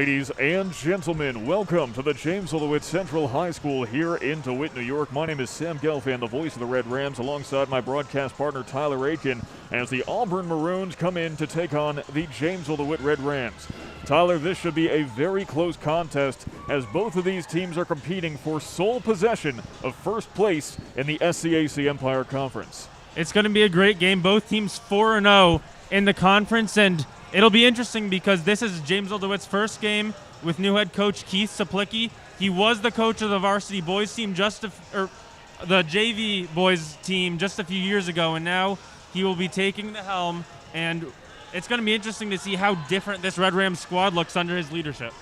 Ladies and gentlemen, welcome to the Jamesville-DeWitt Central High School here in DeWitt, New York. My name is Sam Gelfand, the voice of the Red Rams, alongside my broadcast partner Tyler Aitken, as the Auburn Maroons come in to take on the Jamesville-DeWitt Red Rams. Tyler, this should be a very close contest, as both of these teams are competing for sole possession of first place in the SCAC Empire Conference. It's going to be a great game. Both teams 4-0 in the conference, and it'll be interesting because this is Jamesville-DeWitt's first game with new head coach Keith Saplicky. He was the coach of the varsity boys team the JV boys team just a few years ago, and now he will be taking the helm, and it's going to be interesting to see how different this Red Rams squad looks under his leadership.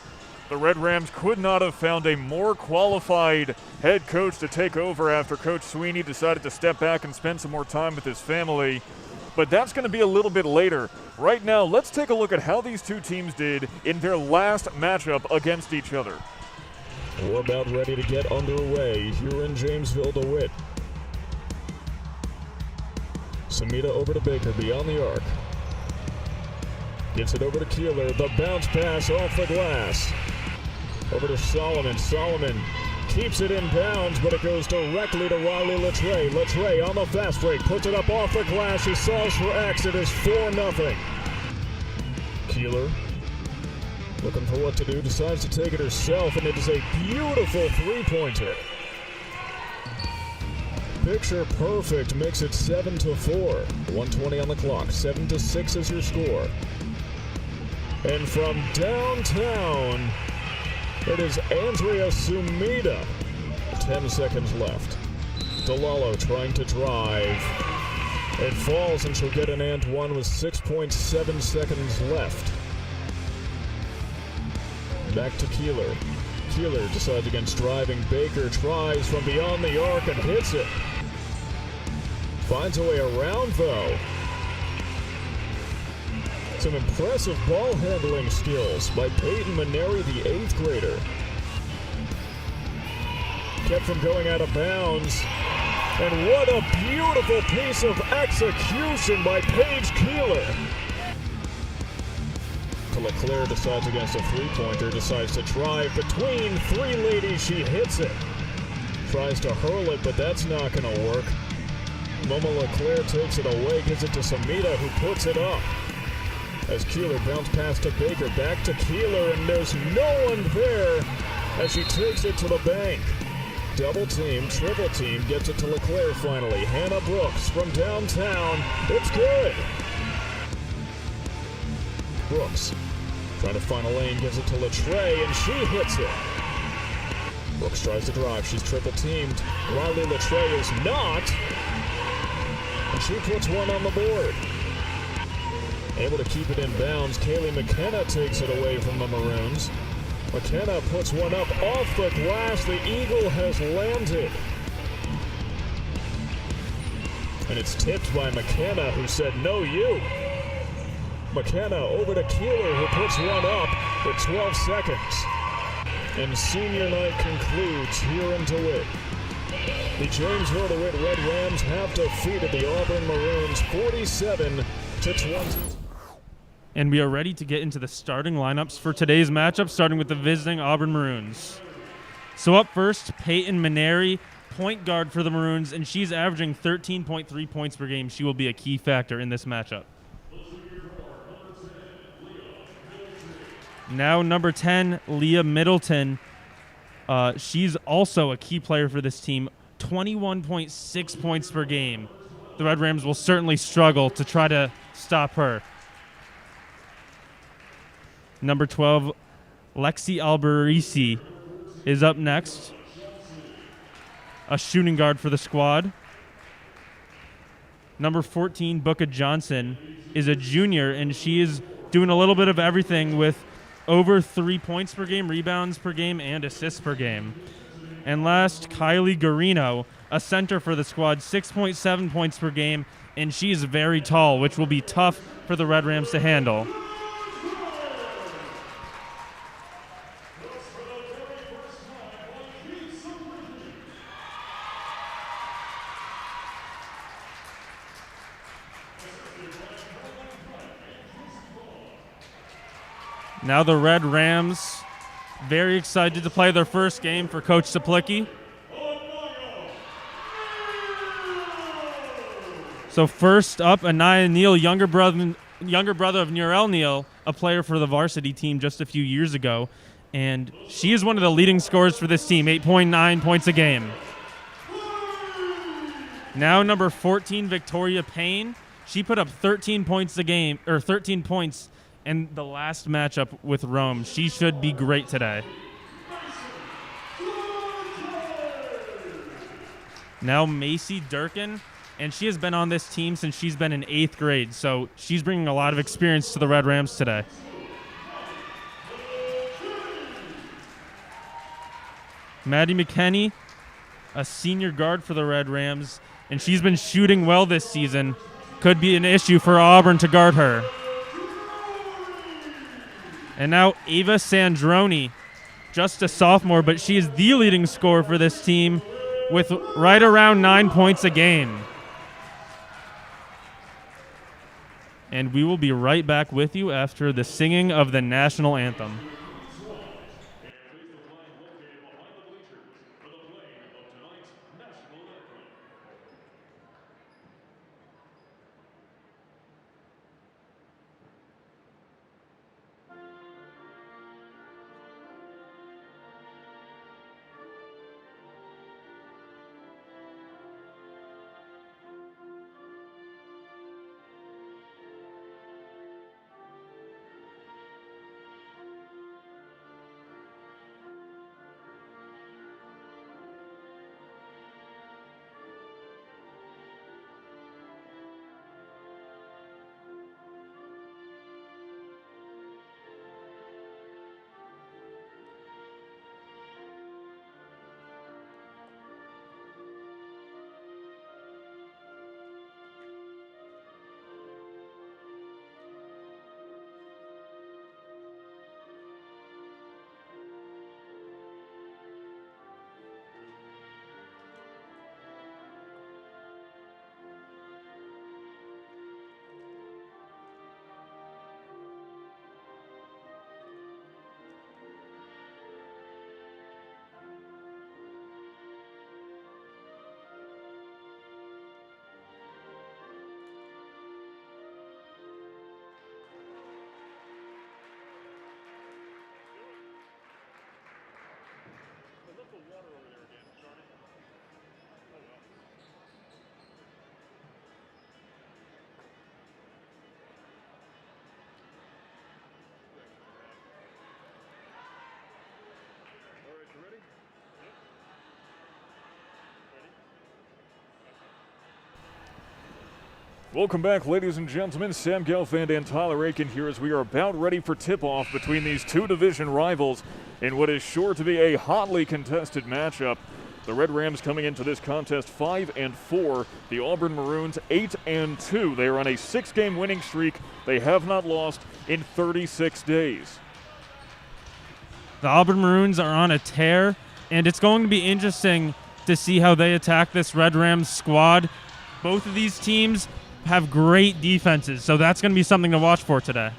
The Red Rams could not have found a more qualified head coach to take over after Coach Sweeney decided to step back and spend some more time with his family. But that's going to be a little bit later. Right now, let's take a look at how these two teams did in their last matchup against each other. We're about ready to get underway here in Jamesville-DeWitt. Samita over to Baker beyond the arc. Gets it over to Keeler. The bounce pass off the glass. Over to Solomon. Solomon keeps it in bounds, but it goes directly to Riley Latre. Latre on the fast break, puts it up off the glass. He solves for X. It is 4-0. Keeler looking for what to do, decides to take it herself, and it is a beautiful three-pointer. Picture perfect, makes it 7-4. 1:20 on the clock. 7-6 is your score. And from downtown, it is Andrea Sumida. 10 seconds left. DeLallo trying to drive. It falls, and she'll get an and one with 6.7 seconds left. Back to Keeler. Keeler decides against driving. Baker tries from beyond the arc and hits it. Finds a way around, though. Some impressive ball handling skills by Peyton Minari, the 8th grader. Kept from going out of bounds. And what a beautiful piece of execution by Paige Keeler. Leclerc decides against a three-pointer, decides to drive between three ladies. She hits it. Tries to hurl it, but that's not going to work. Mama Leclerc takes it away, gives it to Samita, who puts it up. As Keeler bounce pass to Baker, back to Keeler, and there's no one there as she takes it to the bank. Double team, triple team, gets it to Leclerc finally. Hannah Brooks from downtown. It's good. Brooks trying to find a lane, gives it to Latre, and she hits it. Brooks tries to drive. She's triple teamed. Riley Latre is not. And she puts one on the board. Able to keep it in bounds. Kaylee McKenna takes it away from the Maroons. McKenna puts one up off the glass. The Eagle has landed. And it's tipped by McKenna, who said, "No, you." McKenna over to Keeler, who puts one up with 12 seconds. And senior night concludes here in DeWitt. The Jamesville-DeWitt Red Rams have defeated the Auburn Maroons 47-20. And we are ready to get into the starting lineups for today's matchup, starting with the visiting Auburn Maroons. So up first, Peyton Minari, point guard for the Maroons, and she's averaging 13.3 points per game. She will be a key factor in this matchup. Now number 10, Leah Middleton. She's also a key player for this team, 21.6 points per game. The Red Rams will certainly struggle to try to stop her. Number 12, Lexi Alberisi is up next, a shooting guard for the squad. Number 14, Booka Johnson, is a junior, and she is doing a little bit of everything with over 3 points per game, rebounds per game, and assists per game. And last, Kylie Garino, a center for the squad, 6.7 points per game, and she is very tall, which will be tough for the Red Rams to handle. Now the Red Rams, very excited to play their first game for Coach Saplicky. So first up, Anaya Neal, younger brother of Neal, a player for the varsity team just a few years ago. And she is one of the leading scorers for this team, 8.9 points a game. Now number 14, Victoria Payne. She put up 13 points a game, or 13 points in the last matchup with Rome. She should be great today. Now Macy Durkin, and she has been on this team since she's been in 8th grade, so she's bringing a lot of experience to the Red Rams today. Maddie Mckenney, a senior guard for the Red Rams, and she's been shooting well this season. Could be an issue for Auburn to guard her. And now Ava Sanjoni, just a sophomore, but she is the leading scorer for this team with right around 9 points a game. And we will be right back with you after the singing of the national anthem. Welcome back, ladies and gentlemen. Sam Gelfand and Tyler Aitken here as we are about ready for tip-off between these two division rivals in what is sure to be a hotly contested matchup. The Red Rams coming into this contest 5-4. The Auburn Maroons 8-2. They are on a 6-game winning streak. They have not lost in 36 days. The Auburn Maroons are on a tear, and it's going to be interesting to see how they attack this Red Rams squad. Both of these teams have great defenses, so that's going to be something to watch for today.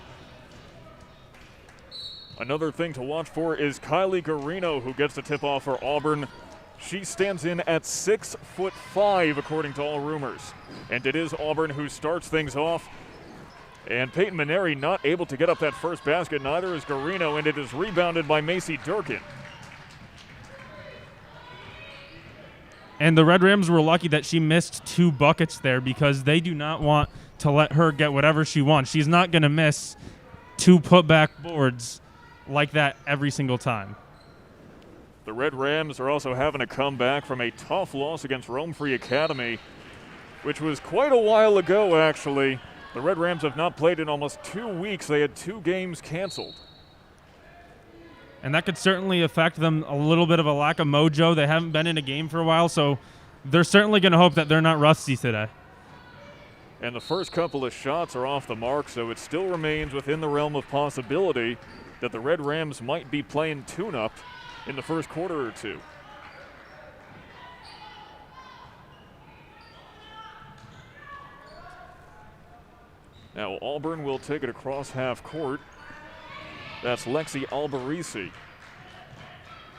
Another thing to watch for is Kylie Garino, who gets the tip-off for Auburn. She stands in at 6'5", according to all rumors. And it is Auburn who starts things off. And Peyton Minari not able to get up that first basket, neither is Garino, and it is rebounded by Macy Durkin. And the Red Rams were lucky that she missed 2 buckets there because they do not want to let her get whatever she wants. She's not going to miss 2 putback boards like that every single time. The Red Rams are also having a comeback from a tough loss against Rome Free Academy, which was quite a while ago, actually. The Red Rams have not played in almost 2 weeks. They had 2 games canceled. And that could certainly affect them a little bit of a lack of mojo. They haven't been in a game for a while, so they're certainly going to hope that they're not rusty today. And the first couple of shots are off the mark, so it still remains within the realm of possibility that the Red Rams might be playing tune-up in the first quarter or two. Now Auburn will take it across half court. That's Lexi Albarisi,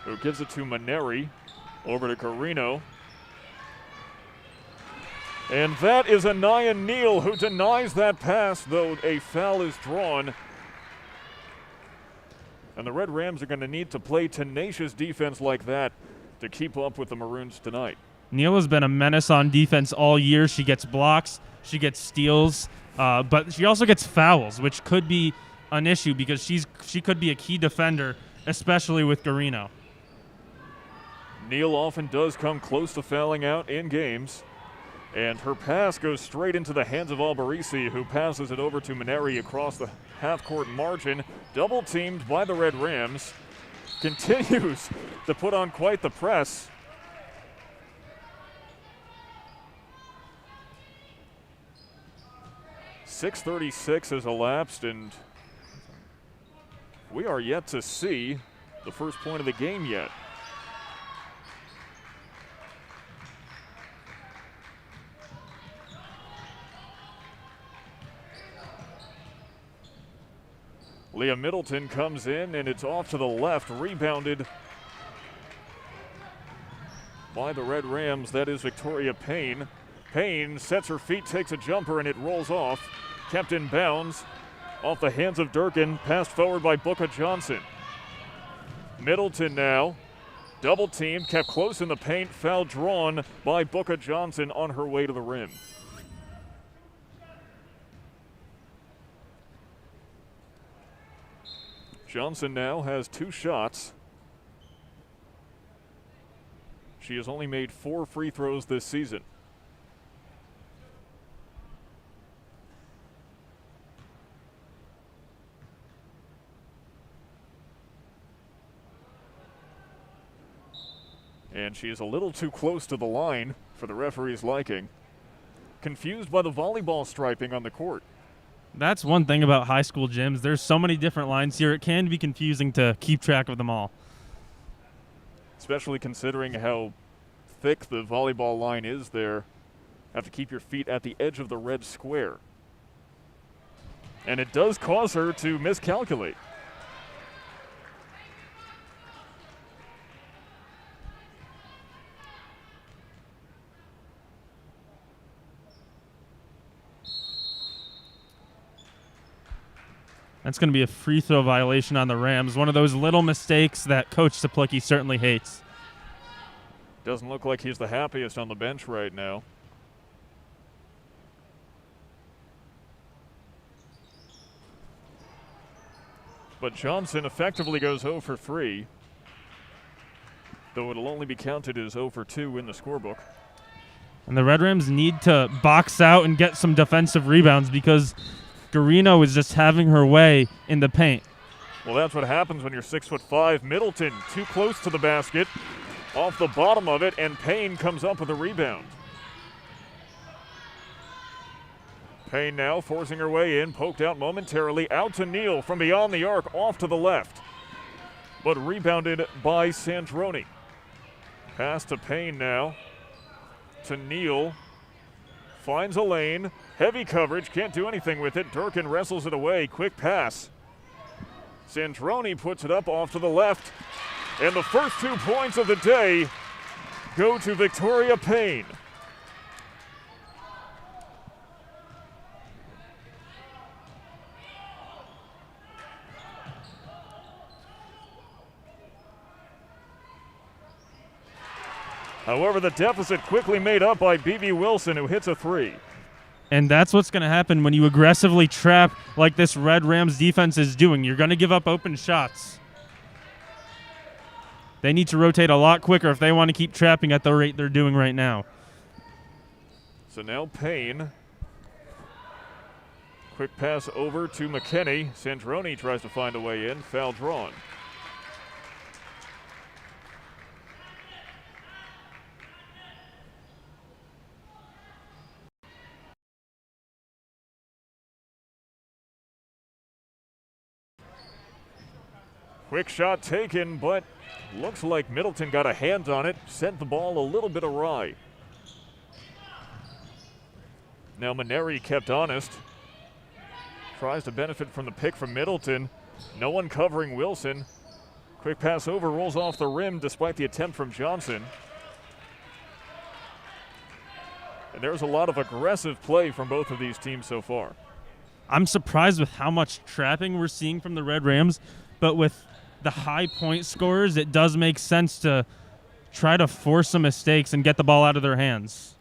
who gives it to Minari. Over to Garino. And that is Anaya Neal, who denies that pass, though a foul is drawn. And the Red Rams are going to need to play tenacious defense like that to keep up with the Maroons tonight. Neal has been a menace on defense all year. She gets blocks, she gets steals, but she also gets fouls, which could be an issue because she could be a key defender, especially with Garino. Neal often does come close to fouling out in games. And her pass goes straight into the hands of Albarisi, who passes it over to Minari across the half-court margin. Double teamed by the Red Rams. Continues to put on quite the press. .636 has elapsed, and we are yet to see the first point of the game yet. Leah Middleton comes in, and it's off to the left, rebounded by the Red Rams. That is Victoria Payne. Payne sets her feet, takes a jumper, and it rolls off. Kept in bounds off the hands of Durkin, passed forward by Booka Johnson. Middleton now, double teamed, kept close in the paint, foul drawn by Booka Johnson on her way to the rim. Johnson now has 2 shots. She has only made 4 free throws this season. And she is a little too close to the line for the referee's liking. Confused by the volleyball striping on the court. That's one thing about high school gyms. There's so many different lines here. It can be confusing to keep track of them all. Especially considering how thick the volleyball line is there. Have to keep your feet at the edge of the red square. And it does cause her to miscalculate. That's going to be a free throw violation on the Rams. One of those little mistakes that Coach Saplicky certainly hates. Doesn't look like he's the happiest on the bench right now. But Johnson effectively goes 0 for 3, though it'll only be counted as 0 for 2 in the scorebook. And the Red Rams need to box out and get some defensive rebounds because Garino is just having her way in the paint. Well, that's what happens when you're 6'5". Middleton too close to the basket, off the bottom of it, and Payne comes up with a rebound. Payne now forcing her way in, poked out momentarily, out to Neal from beyond the arc, off to the left, but rebounded by Sanjoni. Pass to Payne now, to Neal, finds a lane, heavy coverage, can't do anything with it. Durkin wrestles it away, quick pass. Sanjoni puts it up off to the left, and the first 2 points of the day go to Victoria Payne. However, the deficit quickly made up by B.B. Wilson, who hits a 3. And that's what's going to happen when you aggressively trap like this Red Rams defense is doing. You're going to give up open shots. They need to rotate a lot quicker if they want to keep trapping at the rate they're doing right now. So now Payne. Quick pass over to Mckenney. Sanjoni tries to find a way in. Foul drawn. Quick shot taken, but looks like Middleton got a hand on it, sent the ball a little bit awry. Now Minari kept honest. Tries to benefit from the pick from Middleton. No one covering Wilson. Quick pass over, rolls off the rim despite the attempt from Johnson. And there's a lot of aggressive play from both of these teams so far. I'm surprised with how much trapping we're seeing from the Red Rams, but with the high point scorers, it does make sense to try to force some mistakes and get the ball out of their hands.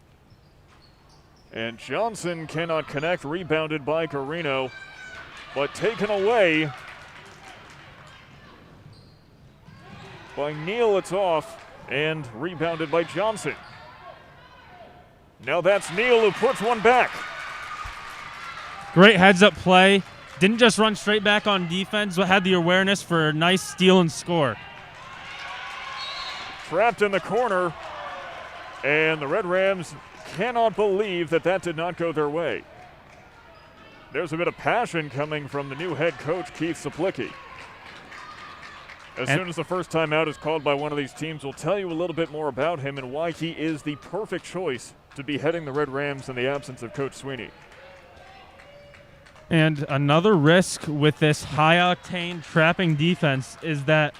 And Johnson cannot connect, rebounded by Garino, but taken away by Neal. It's off and rebounded by Johnson. Now that's Neal who puts one back. Great heads-up play. Didn't just run straight back on defense, but had the awareness for a nice steal and score. Trapped in the corner, and the Red Rams cannot believe that that did not go their way. There's a bit of passion coming from the new head coach, Keith Saplicky. As soon as the first time out is called by one of these teams, we'll tell you a little bit more about him and why he is the perfect choice to be heading the Red Rams in the absence of Coach Sweeney. And another risk with this high-octane trapping defense is that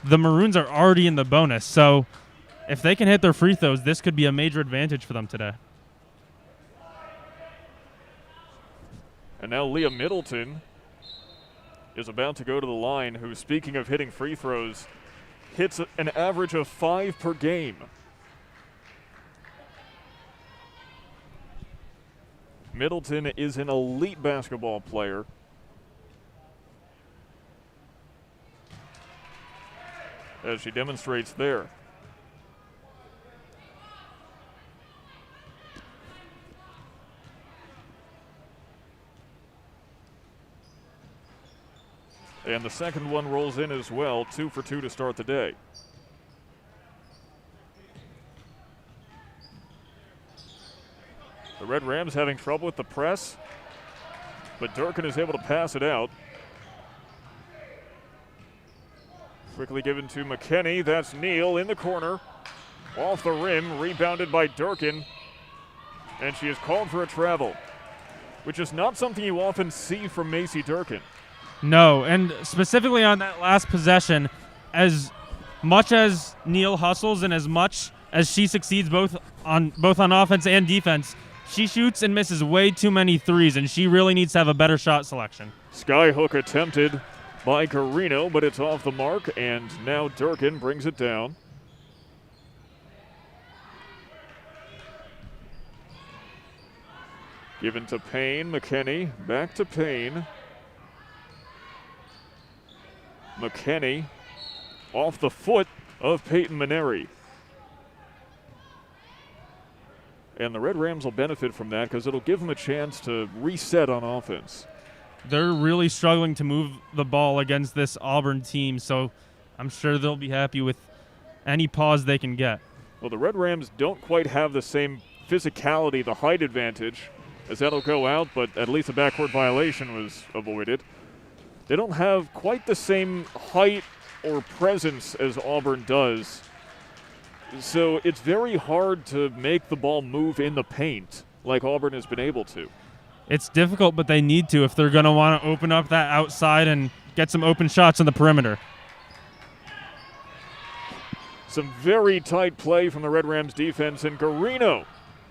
the Maroons are already in the bonus. So if they can hit their free throws, this could be a major advantage for them today. And now Leah Middleton is about to go to the line, who, speaking of hitting free throws, hits an average of 5 per game. Middleton is an elite basketball player. As she demonstrates there. And the second one rolls in as well, 2 for 2 to start the day. The Red Rams having trouble with the press, but Durkin is able to pass it out. Quickly given to Mckenney. That's Neal in the corner. Off the rim, rebounded by Durkin. And she is called for a travel, which is not something you often see from Macy Durkin. No, and specifically on that last possession, as much as Neal hustles and as much as she succeeds both on offense and defense, she shoots and misses way too many threes, and she really needs to have a better shot selection. Skyhook attempted by Garino, but it's off the mark, and now Durkin brings it down. Given to Payne, Mckenney, back to Payne. Mckenney off the foot of Peyton Minari. And the Red Rams will benefit from that because it'll give them a chance to reset on offense. They're really struggling to move the ball against this Auburn team, so I'm sure they'll be happy with any pause they can get. Well, the Red Rams don't quite have the same physicality, the height advantage, as that'll go out, but at least a backcourt violation was avoided. They don't have quite the same height or presence as Auburn does. So it's very hard to make the ball move in the paint like Auburn has been able to. It's difficult, but they need to if they're going to want to open up that outside and get some open shots on the perimeter. Some very tight play from the Red Rams defense, and Garino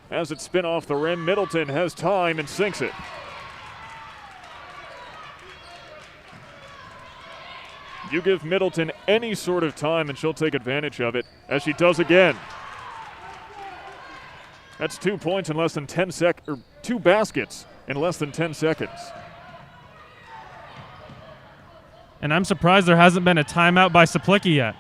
has it spin off the rim. Middleton has time and sinks it. You give Middleton any sort of time and she'll take advantage of it, as she does again. That's 2 points in less than 10 seconds, or 2 baskets in less than 10 seconds. And I'm surprised there hasn't been a timeout by Saplicky yet.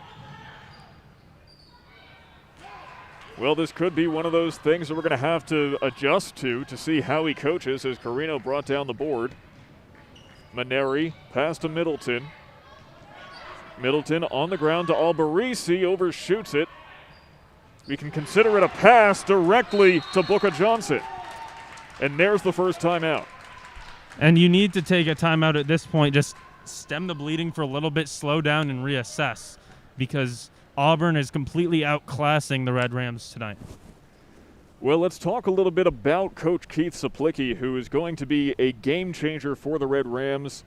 Well, this could be one of those things that we're going to have to adjust to see how he coaches, as Garino brought down the board. Minari pass to Middleton. Middleton on the ground to Albarisi, overshoots it. We can consider it a pass directly to Booker Johnson. And there's the first timeout. And you need to take a timeout at this point, just stem the bleeding for a little bit, slow down, and reassess, because Auburn is completely outclassing the Red Rams tonight. Well, let's talk a little bit about Coach Keith Saplicky, who is going to be a game changer for the Red Rams.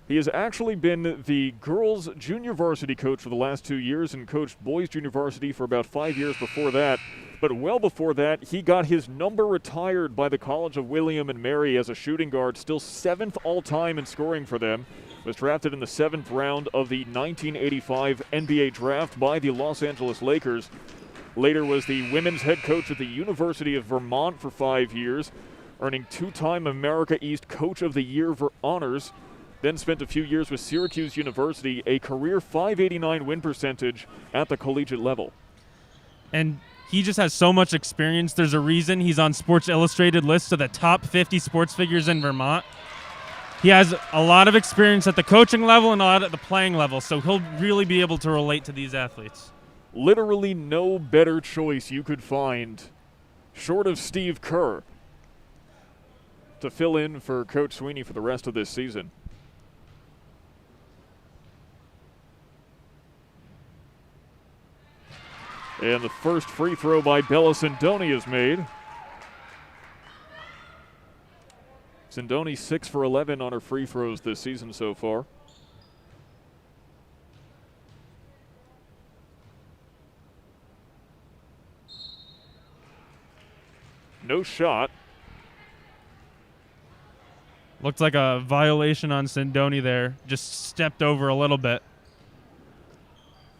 He has actually been the girls' junior varsity coach for the last 2 years and coached boys' junior varsity for about 5 years before that. But well before that, he got his number retired by the College of William and Mary as a shooting guard, still 7th all-time in scoring for them. Was drafted in the 7th round of the 1985 NBA draft by the Los Angeles Lakers. Later was the women's head coach at the University of Vermont for 5 years, earning 2-time America East Coach of the Year for honors. Then spent a few years with Syracuse University, a career .589 win percentage at the collegiate level. And he just has so much experience. There's a reason he's on Sports Illustrated list of the top 50 sports figures in Vermont. He has a lot of experience at the coaching level and a lot at the playing level, so he'll really be able to relate to these athletes. Literally no better choice you could find, short of Steve Kerr, to fill in for Coach Sweeney for the rest of this season. And the first free throw by Ava Sanjoni is made. Sanjoni 6 for 11 on her free throws this season so far. No shot. Looked like a violation on Sanjoni there. Just stepped over a little bit.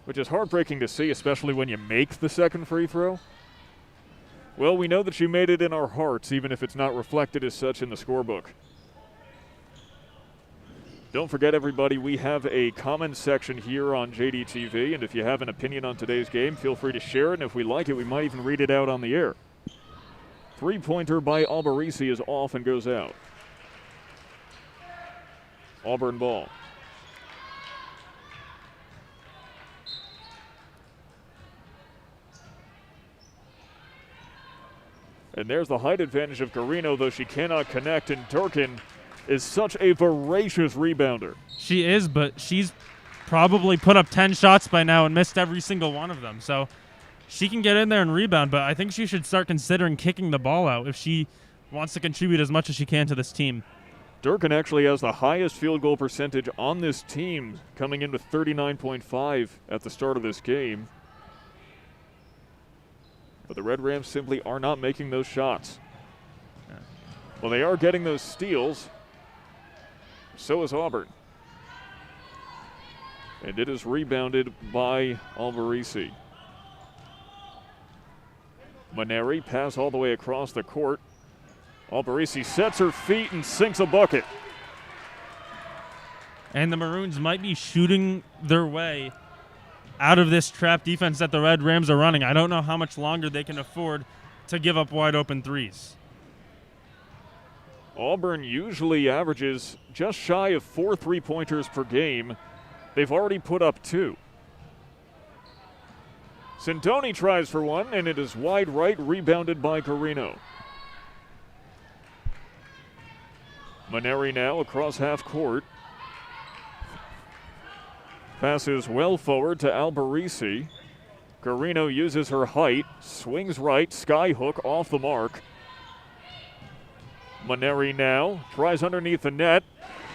Which is heartbreaking to see, especially when you make the second free throw. Well, we know that you made it in our hearts, even if it's not reflected as such in the scorebook. Don't forget, everybody, we have a comment section here on JDTV, and if you have an opinion on today's game, feel free to share it, and if we like it, we might even read it out on the air. Three-pointer by Albarisi is off and goes out. Auburn ball. And there's the height advantage of Garino, though she cannot connect, and Durkin is such a voracious rebounder. She is, but she's probably put up 10 shots by now and missed every single one of them. So she can get in there and rebound, but I think she should start considering kicking the ball out if she wants to contribute as much as she can to this team. Durkin actually has the highest field goal percentage on this team, coming in with 39.5 at the start of this game. But the Red Rams simply are not making those shots. Well, they are getting those steals. So is Auburn. And it is rebounded by Albarisi. Minari pass all the way across the court. Albarisi sets her feet and sinks a bucket. And the Maroons might be shooting their way out of this trap defense that the Red Rams are running. I don't know how much longer they can afford to give up wide open threes. Auburn usually averages just shy of 4 3-pointers per game. They've already put up 2. Sanjoni tries for one, and it is wide right, rebounded by Garino. Minari now across half court. Passes well forward to Albarisi. Garino uses her height, swings right, sky hook off the mark. Minari now tries underneath the net,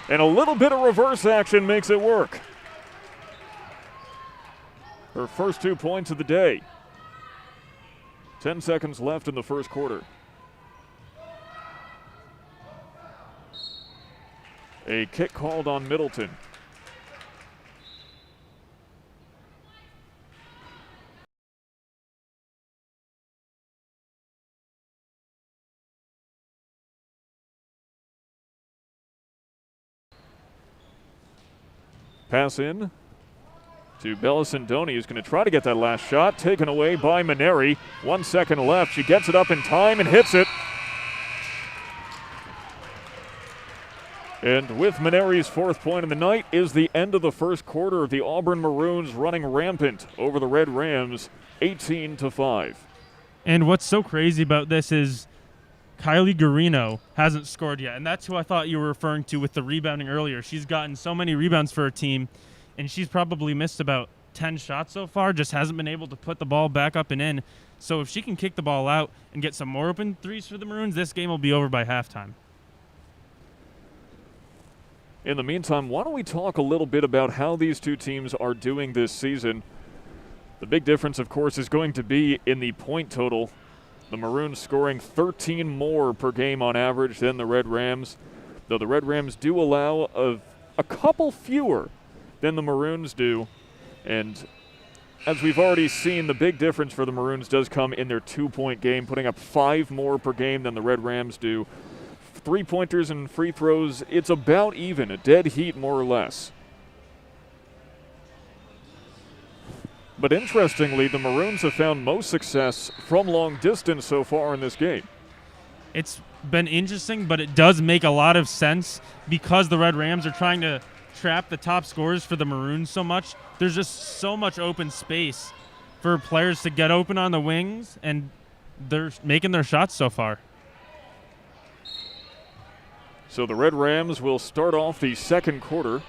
and a little bit of reverse action makes it work. Her first 2 points of the day. 10 seconds left in the first quarter. A kick called on Middleton. Pass in to Ava Sanjoni, who's going to try to get that last shot. Taken away by Minari. 1 second left. She gets it up in time and hits it. And with Minari's 4th point of the night is the end of the first quarter of the Auburn Maroons running rampant over the Red Rams, 18-5. And what's so crazy about this is Kylie Garino hasn't scored yet, and that's who I thought you were referring to with the rebounding earlier. She's gotten so many rebounds for her team, and she's probably missed about 10 shots so far, just hasn't been able to put the ball back up and in. So if she can kick the ball out and get some more open threes for the Maroons, this game will be over by halftime. In the meantime, why don't we talk a little bit about how these two teams are doing this season? The big difference, of course, is going to be in the point total. The Maroons scoring 13 more per game on average than the Red Rams, though the Red Rams do allow a couple fewer than the Maroons do. And as we've already seen, the big difference for the Maroons does come in their 2-point game, putting up 5 more per game than the Red Rams do. 3-pointers and free throws, it's about even, a dead heat more or less. But interestingly, the Maroons have found most success from long distance so far in this game. It's been interesting, but it does make a lot of sense because the Red Rams are trying to trap the top scorers for the Maroons so much. There's just so much open space for players to get open on the wings, and they're making their shots so far. So the Red Rams will start off the second quarter.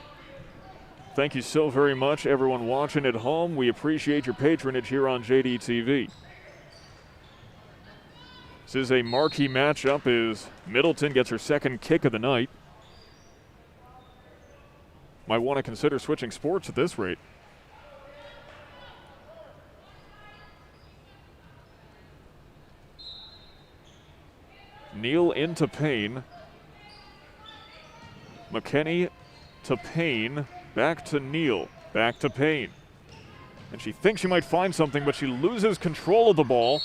Thank you so very much, everyone watching at home. We appreciate your patronage here on JDTV. This is a marquee matchup as Middleton gets her second kick of the night. Might want to consider switching sports at this rate. Neal into Payne. Mckenney to Payne, back to Neal, back to Payne. And she thinks she might find something, but she loses control of the ball.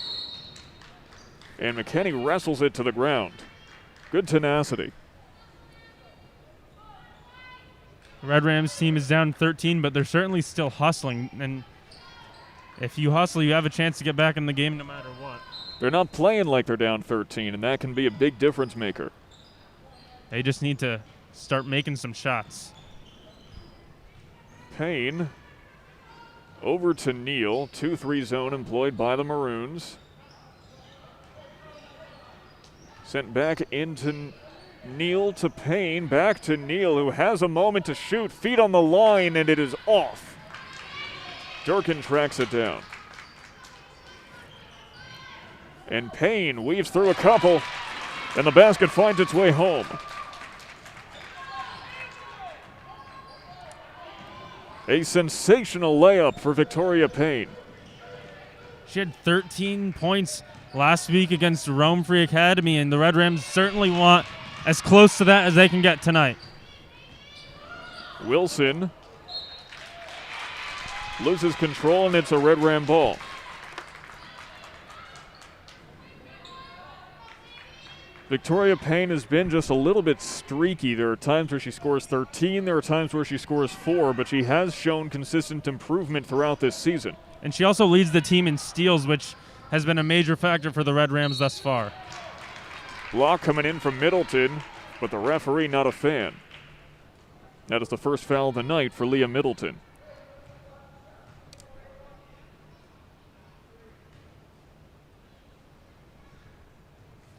And Mckenney wrestles it to the ground. Good tenacity. The Red Rams team is down 13, but they're certainly still hustling. And if you hustle, you have a chance to get back in the game no matter what. They're not playing like they're down 13, and that can be a big difference maker. They just need to start making some shots. Payne over to Neal. 2-3 zone employed by the Maroons. Sent back into Neal to Payne. Back to Neal, who has a moment to shoot. Feet on the line, and it is off. Durkin tracks it down. And Payne weaves through a couple, and the basket finds its way home. A sensational layup for Victoria Payne. She had 13 points last week against Rome Free Academy, and the Red Rams certainly want as close to that as they can get tonight. Wilson loses control, and it's a Red Ram ball. Victoria Payne has been just a little bit streaky. There are times where she scores 13, there are times where she scores 4, but she has shown consistent improvement throughout this season. And she also leads the team in steals, which has been a major factor for the Red Rams thus far. Block coming in from Middleton, but the referee not a fan. That is the first foul of the night for Leah Middleton.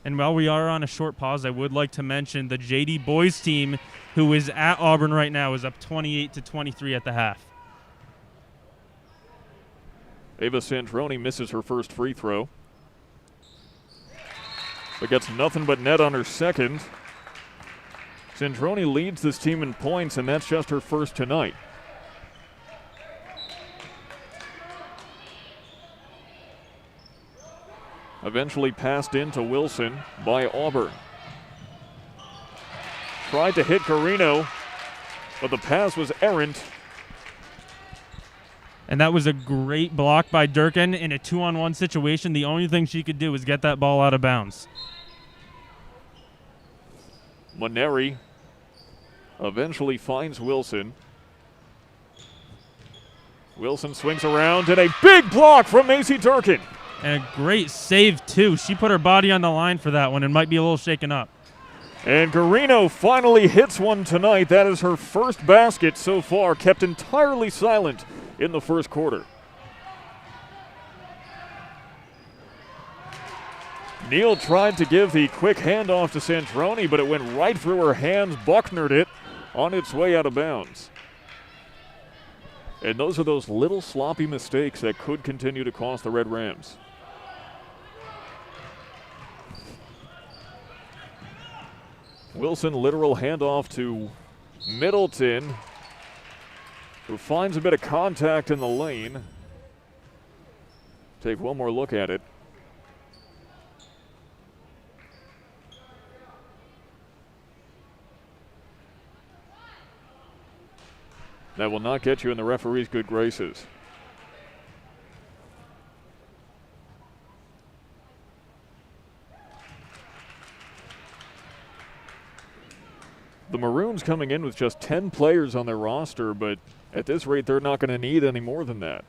And while we are on a short pause, I would like to mention the JD boys team, who is at Auburn right now, is up 28-23 at the half. Ava Sanjoni misses her first free throw, but gets nothing but net on her second. Sanjoni leads this team in points, and that's just her first tonight. Eventually passed into Wilson by Auburn. Tried to hit Garino, but the pass was errant. And that was a great block by Durkin in a 2-on-1 situation. The only thing she could do was get that ball out of bounds. Minari eventually finds Wilson. Wilson swings around, and a big block from Macy Durkin. And a great save, too. She put her body on the line for that one and might be a little shaken up. And Garino finally hits one tonight. That is her first basket so far, kept entirely silent in the first quarter. Neal tried to give the quick handoff to Sanjoni, but it went right through her hands, Bucknered it on its way out of bounds. And those are those little sloppy mistakes that could continue to cost the Red Rams. Wilson, literal handoff to Middleton, who finds a bit of contact in the lane. Take one more look at it. That will not get you in the referee's good graces. The Maroons coming in with just 10 players on their roster, but at this rate, they're not going to need any more than that.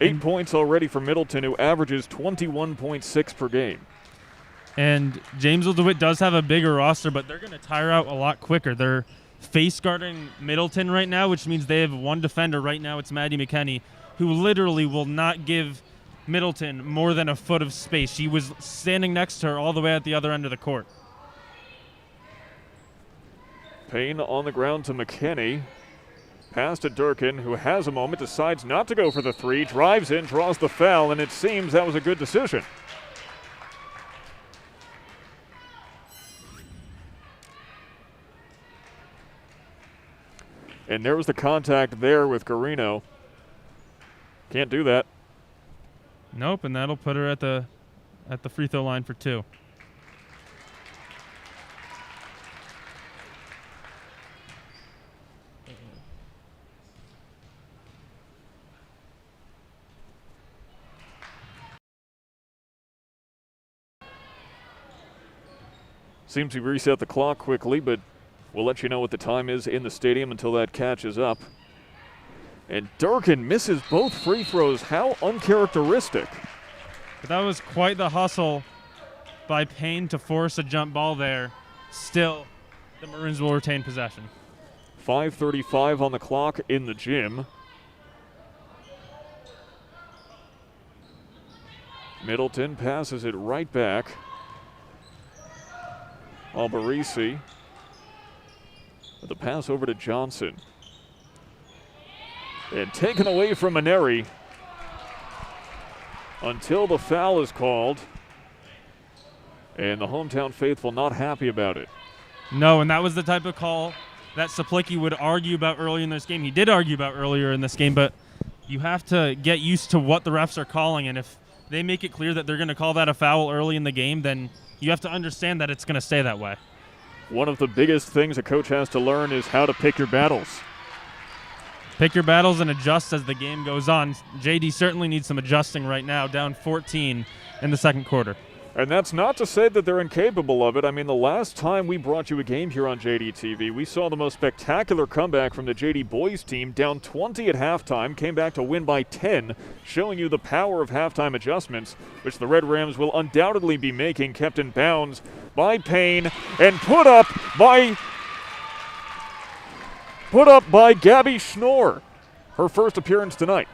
8 points already for Middleton, who averages 21.6 per game. And Jamesville-DeWitt does have a bigger roster, but they're going to tire out a lot quicker. They're face guarding Middleton right now, which means they have one defender right now. It's Maddie Mckenney, who literally will not give Middleton more than a foot of space. She was standing next to her all the way at the other end of the court. Payne on the ground to Mckenney. Pass to Durkin, who has a moment, decides not to go for the three, drives in, draws the foul, and it seems that was a good decision. And there was the contact there with Garino. Can't do that. Nope, and that'll put her at the free throw line for 2. Seems to reset the clock quickly, but we'll let you know what the time is in the stadium until that catches up. And Durkin misses both free throws. How uncharacteristic. But that was quite the hustle by Payne to force a jump ball there. Still, the Maroons will retain possession. 5:35 on the clock in the gym. Middleton passes it right back. Albarisi. The pass over to Johnson. And taken away from Minari until the foul is called. And the hometown faithful not happy about it. No, and that was the type of call that Saplicky would argue about earlier in this game. He did argue about earlier in this game, but you have to get used to what the refs are calling. And if they make it clear that they're going to call that a foul early in the game, then you have to understand that it's going to stay that way. One of the biggest things a coach has to learn is how to pick your battles. Pick your battles and adjust as the game goes on. JD certainly needs some adjusting right now, down 14 in the second quarter. And that's not to say that they're incapable of it. I mean, the last time we brought you a game here on JD TV, we saw the most spectacular comeback from the JD boys team, down 20 at halftime, came back to win by 10, showing you the power of halftime adjustments, which the Red Rams will undoubtedly be making, kept in bounds by Payne, and put up by Gabby Schnorr, her first appearance tonight.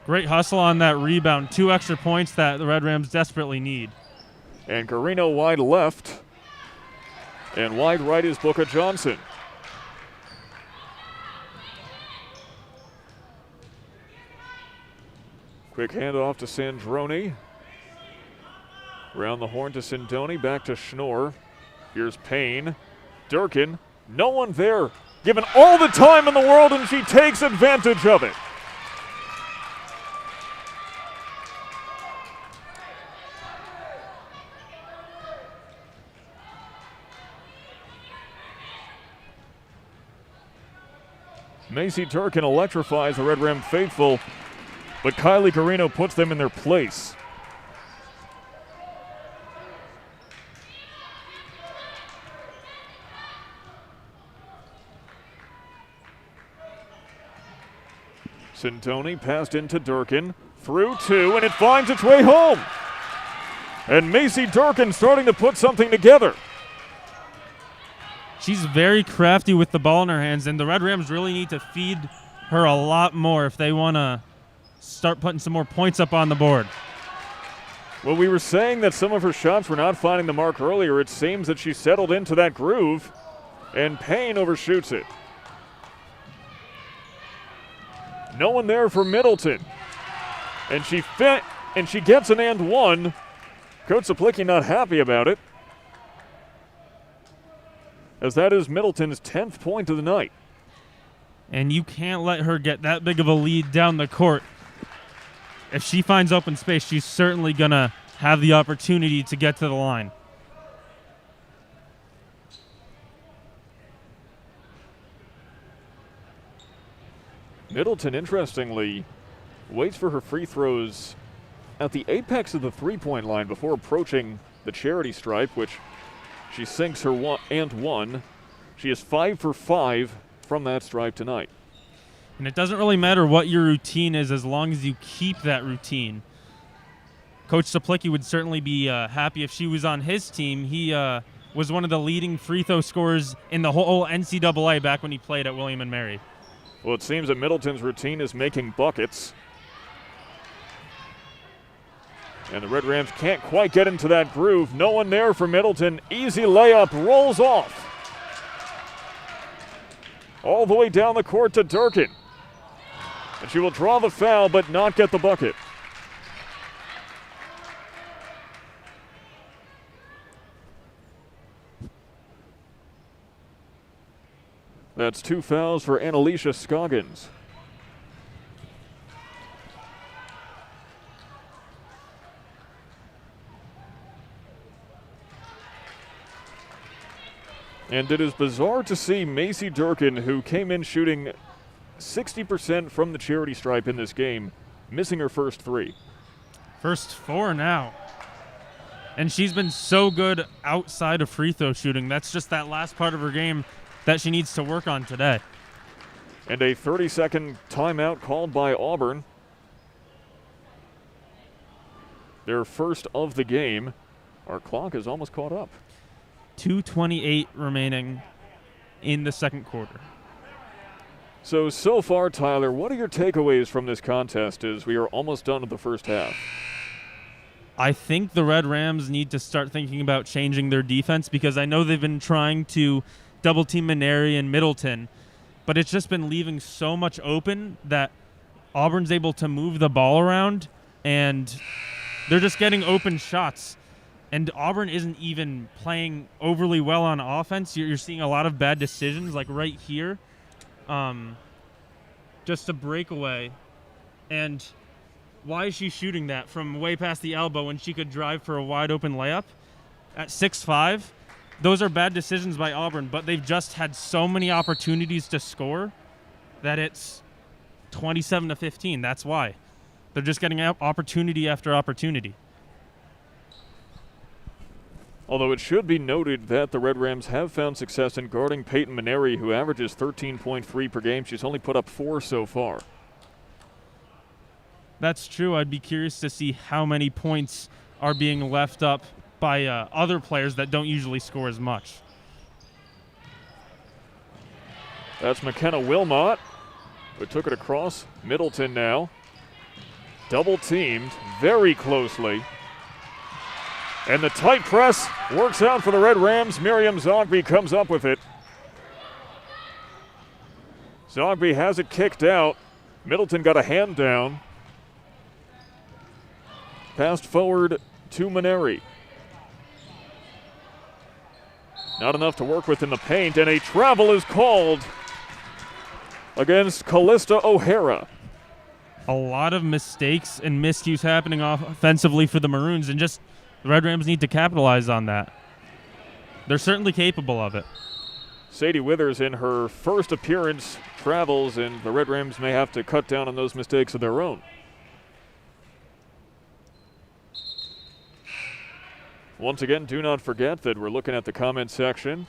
Great hustle on that rebound. 2 extra points that the Red Rams desperately need. And Garino wide left. And wide right is Booker Johnson. Quick handoff to Sanjoni. Round the horn to Sanjoni. Back to Schnorr. Here's Payne. Durkin. No one there. Given all the time in the world, and she takes advantage of it. Macy Durkin electrifies the Red Ram faithful, but Kylie Garino puts them in their place. Sanjoni passed into Durkin, through 2, and it finds its way home. And Macy Durkin starting to put something together. She's very crafty with the ball in her hands, and the Red Rams really need to feed her a lot more if they want to start putting some more points up on the board. Well, we were saying that some of her shots were not finding the mark earlier. It seems that she settled into that groove, and Payne overshoots it. No one there for Middleton. And she gets an and one. Coach Saplicky not happy about it. as that is Middleton's 10th point of the night. And you can't let her get that big of a lead down the court. If she finds open space, she's certainly going to have the opportunity to get to the line. Middleton, interestingly, waits for her free throws at the apex of the three-point line before approaching the charity stripe, which she sinks her one. She is 5 for 5 from that stripe tonight. And it doesn't really matter what your routine is as long as you keep that routine. Coach Saplicky would certainly be happy if she was on his team. He was one of the leading free throw scorers in the whole NCAA back when he played at William & Mary. Well, it seems that Middleton's routine is making buckets. And the Red Rams can't quite get into that groove. No one there for Middleton. Easy layup, rolls off. All the way down the court to Durkin. And she will draw the foul but not get the bucket. That's 2 fouls for Annalisa Scoggins. And it is bizarre to see Macy Durkin, who came in shooting 60% from the charity stripe in this game, missing her first 3. First 4 now. And she's been so good outside of free throw shooting. That's just that last part of her game that she needs to work on today. And a 30-second timeout called by Auburn. Their first of the game. Our clock is almost caught up. 2:28 remaining in the second quarter. So far, Tyler, what are your takeaways from this contest as we are almost done with the first half? I think the Red Rams need to start thinking about changing their defense because I know they've been trying to double team Minari and Middleton, but it's just been leaving so much open that Auburn's able to move the ball around and they're just getting open shots. And Auburn isn't even playing overly well on offense. You're seeing a lot of bad decisions, like right here. Just a breakaway. And why is she shooting that from way past the elbow when she could drive for a wide open layup? At 6'5", those are bad decisions by Auburn, but they've just had so many opportunities to score that it's 27-15. That's why. They're just getting opportunity after opportunity. Although it should be noted that the Red Rams have found success in guarding Peyton Minari, who averages 13.3 per game. She's only put up 4 so far. That's true. I'd be curious to see how many points are being left up by other players that don't usually score as much. That's McKenna Wilmot, who took it across Middleton now. Double teamed very closely. And the tight press works out for the Red Rams. Miriam Zogby comes up with it. Zogby has it kicked out. Middleton got a hand down. Passed forward to Minari. Not enough to work with in the paint, and a travel is called against Callista O'Hara. A lot of mistakes and miscues happening offensively for the Maroons, and just the Red Rams need to capitalize on that. They're certainly capable of it. Sadie Withers, in her first appearance, travels, and the Red Rams may have to cut down on those mistakes of their own. Once again, do not forget that we're looking at the comment section.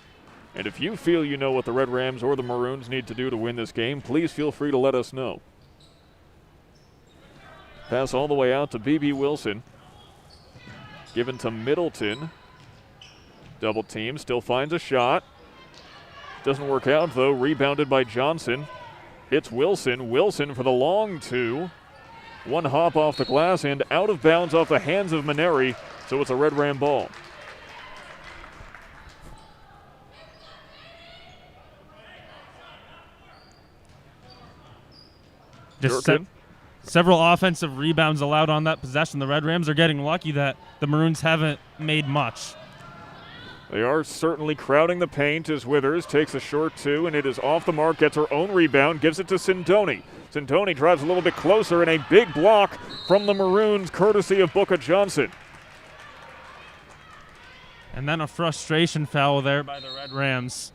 And if you feel you know what the Red Rams or the Maroons need to do to win this game, please feel free to let us know. Pass all the way out to B.B. Wilson. Given to Middleton. Double team, still finds a shot. Doesn't work out though, rebounded by Johnson. Hits Wilson, Wilson for the long 2. One hop off the glass and out of bounds off the hands of Minari, so it's a Red Ram ball. Just several offensive rebounds allowed on that possession. The Red Rams are getting lucky that the Maroons haven't made much. They are certainly crowding the paint as Withers takes a short two, and it is off the mark, gets her own rebound, gives it to Sanjoni. Sanjoni drives a little bit closer, and a big block from the Maroons, courtesy of Booka Johnson. And then a frustration foul there by the Red Rams.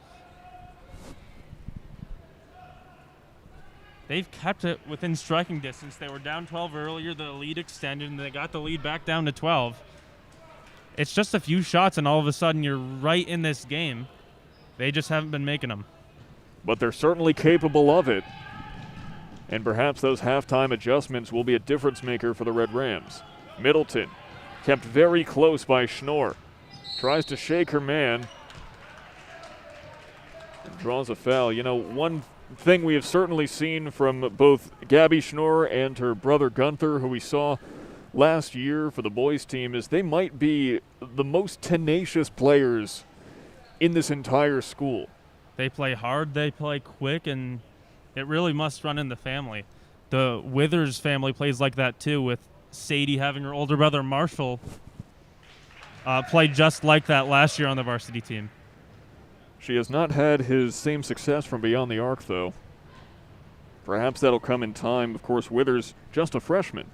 They've kept it within striking distance. They were down 12 earlier, the lead extended, and they got the lead back down to 12. It's just a few shots, and all of a sudden you're right in this game. They just haven't been making them. But they're certainly capable of it. And perhaps those halftime adjustments will be a difference maker for the Red Rams. Middleton kept very close by Schnorr. Tries to shake her man. And draws a foul. You know, one thing we have certainly seen from both Gabby Schnorr and her brother Gunther, who we saw last year for the boys team, is they might be the most tenacious players in this entire school. They play hard, they play quick, and it really must run in the family. The Withers family plays like that too, with Sadie having her older brother Marshall play just like that last year on the varsity team. She has not had his same success from beyond the arc, though. Perhaps that'll come in time. Of course, Withers just a freshman.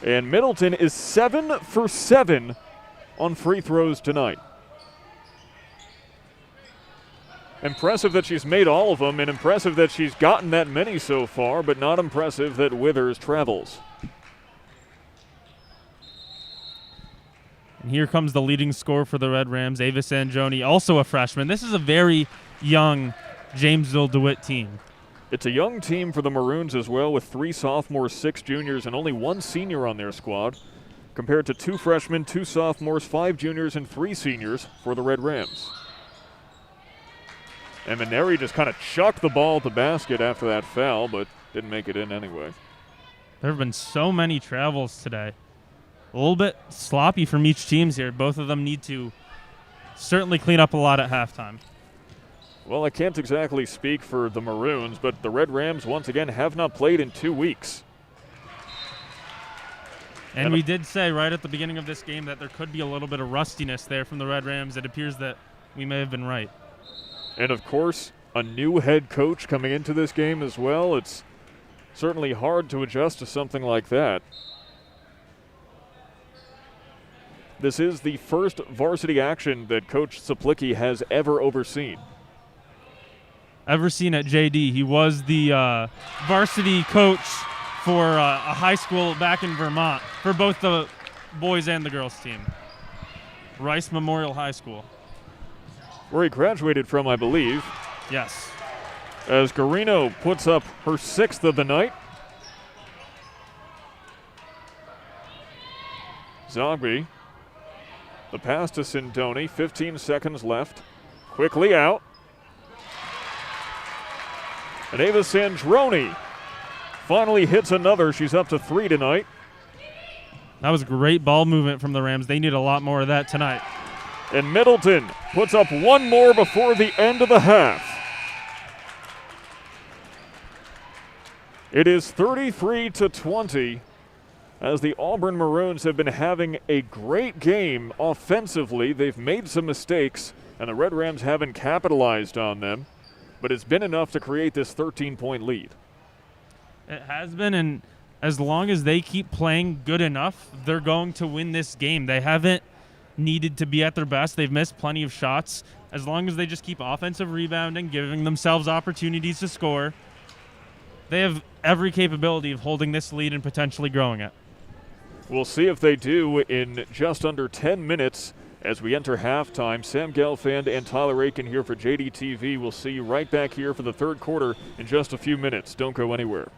And Middleton is 7 for 7 on free throws tonight. Impressive that she's made all of them, and impressive that she's gotten that many so far, but not impressive that Withers travels. And here comes the leading scorer for the Red Rams, Ava Sanjoni, also a freshman. This is a very young Jamesville-DeWitt team. It's a young team for the Maroons as well, with 3 sophomores, 6 juniors, and only 1 senior on their squad, compared to 2 freshmen, 2 sophomores, 5 juniors, and 3 seniors for the Red Rams. And Minari just kind of chucked the ball at the basket after that foul, but didn't make it in anyway. There have been so many travels today. A little bit sloppy from each teams here. Both of them need to certainly clean up a lot at halftime. Well, I can't exactly speak for the Maroons, but the Red Rams once again have not played in 2 weeks. And we did say right at the beginning of this game that there could be a little bit of rustiness there from the Red Rams. It appears that we may have been right. And of course, a new head coach coming into this game as well. It's certainly hard to adjust to something like that. This is the first varsity action that Coach Saplicky has ever overseen. Ever seen at JD. He was the varsity coach for a high school back in Vermont for both the boys and the girls team. Rice Memorial High School. Where he graduated from, I believe. Yes. As Garino puts up her 6th of the night. Zogby. The pass to Sanjoni, 15 seconds left. Quickly out. And Ava Sanjoni finally hits another. She's up to 3 tonight. That was great ball movement from the Rams. They need a lot more of that tonight. And Middleton puts up 1 more before the end of the half. It is 33-20 as the Auburn Maroons have been having a great game offensively. They've made some mistakes, and the Red Rams haven't capitalized on them, but it's been enough to create this 13-point lead. It has been, and as long as they keep playing good enough, they're going to win this game. They haven't needed to be at their best. They've missed plenty of shots. As long as they just keep offensive rebounding, giving themselves opportunities to score, they have every capability of holding this lead and potentially growing it. We'll see if they do in just under 10 minutes as we enter halftime. Sam Gelfand and Tyler Aitken here for JDTV. We'll see you right back here for the 3rd quarter in just a few minutes. Don't go anywhere.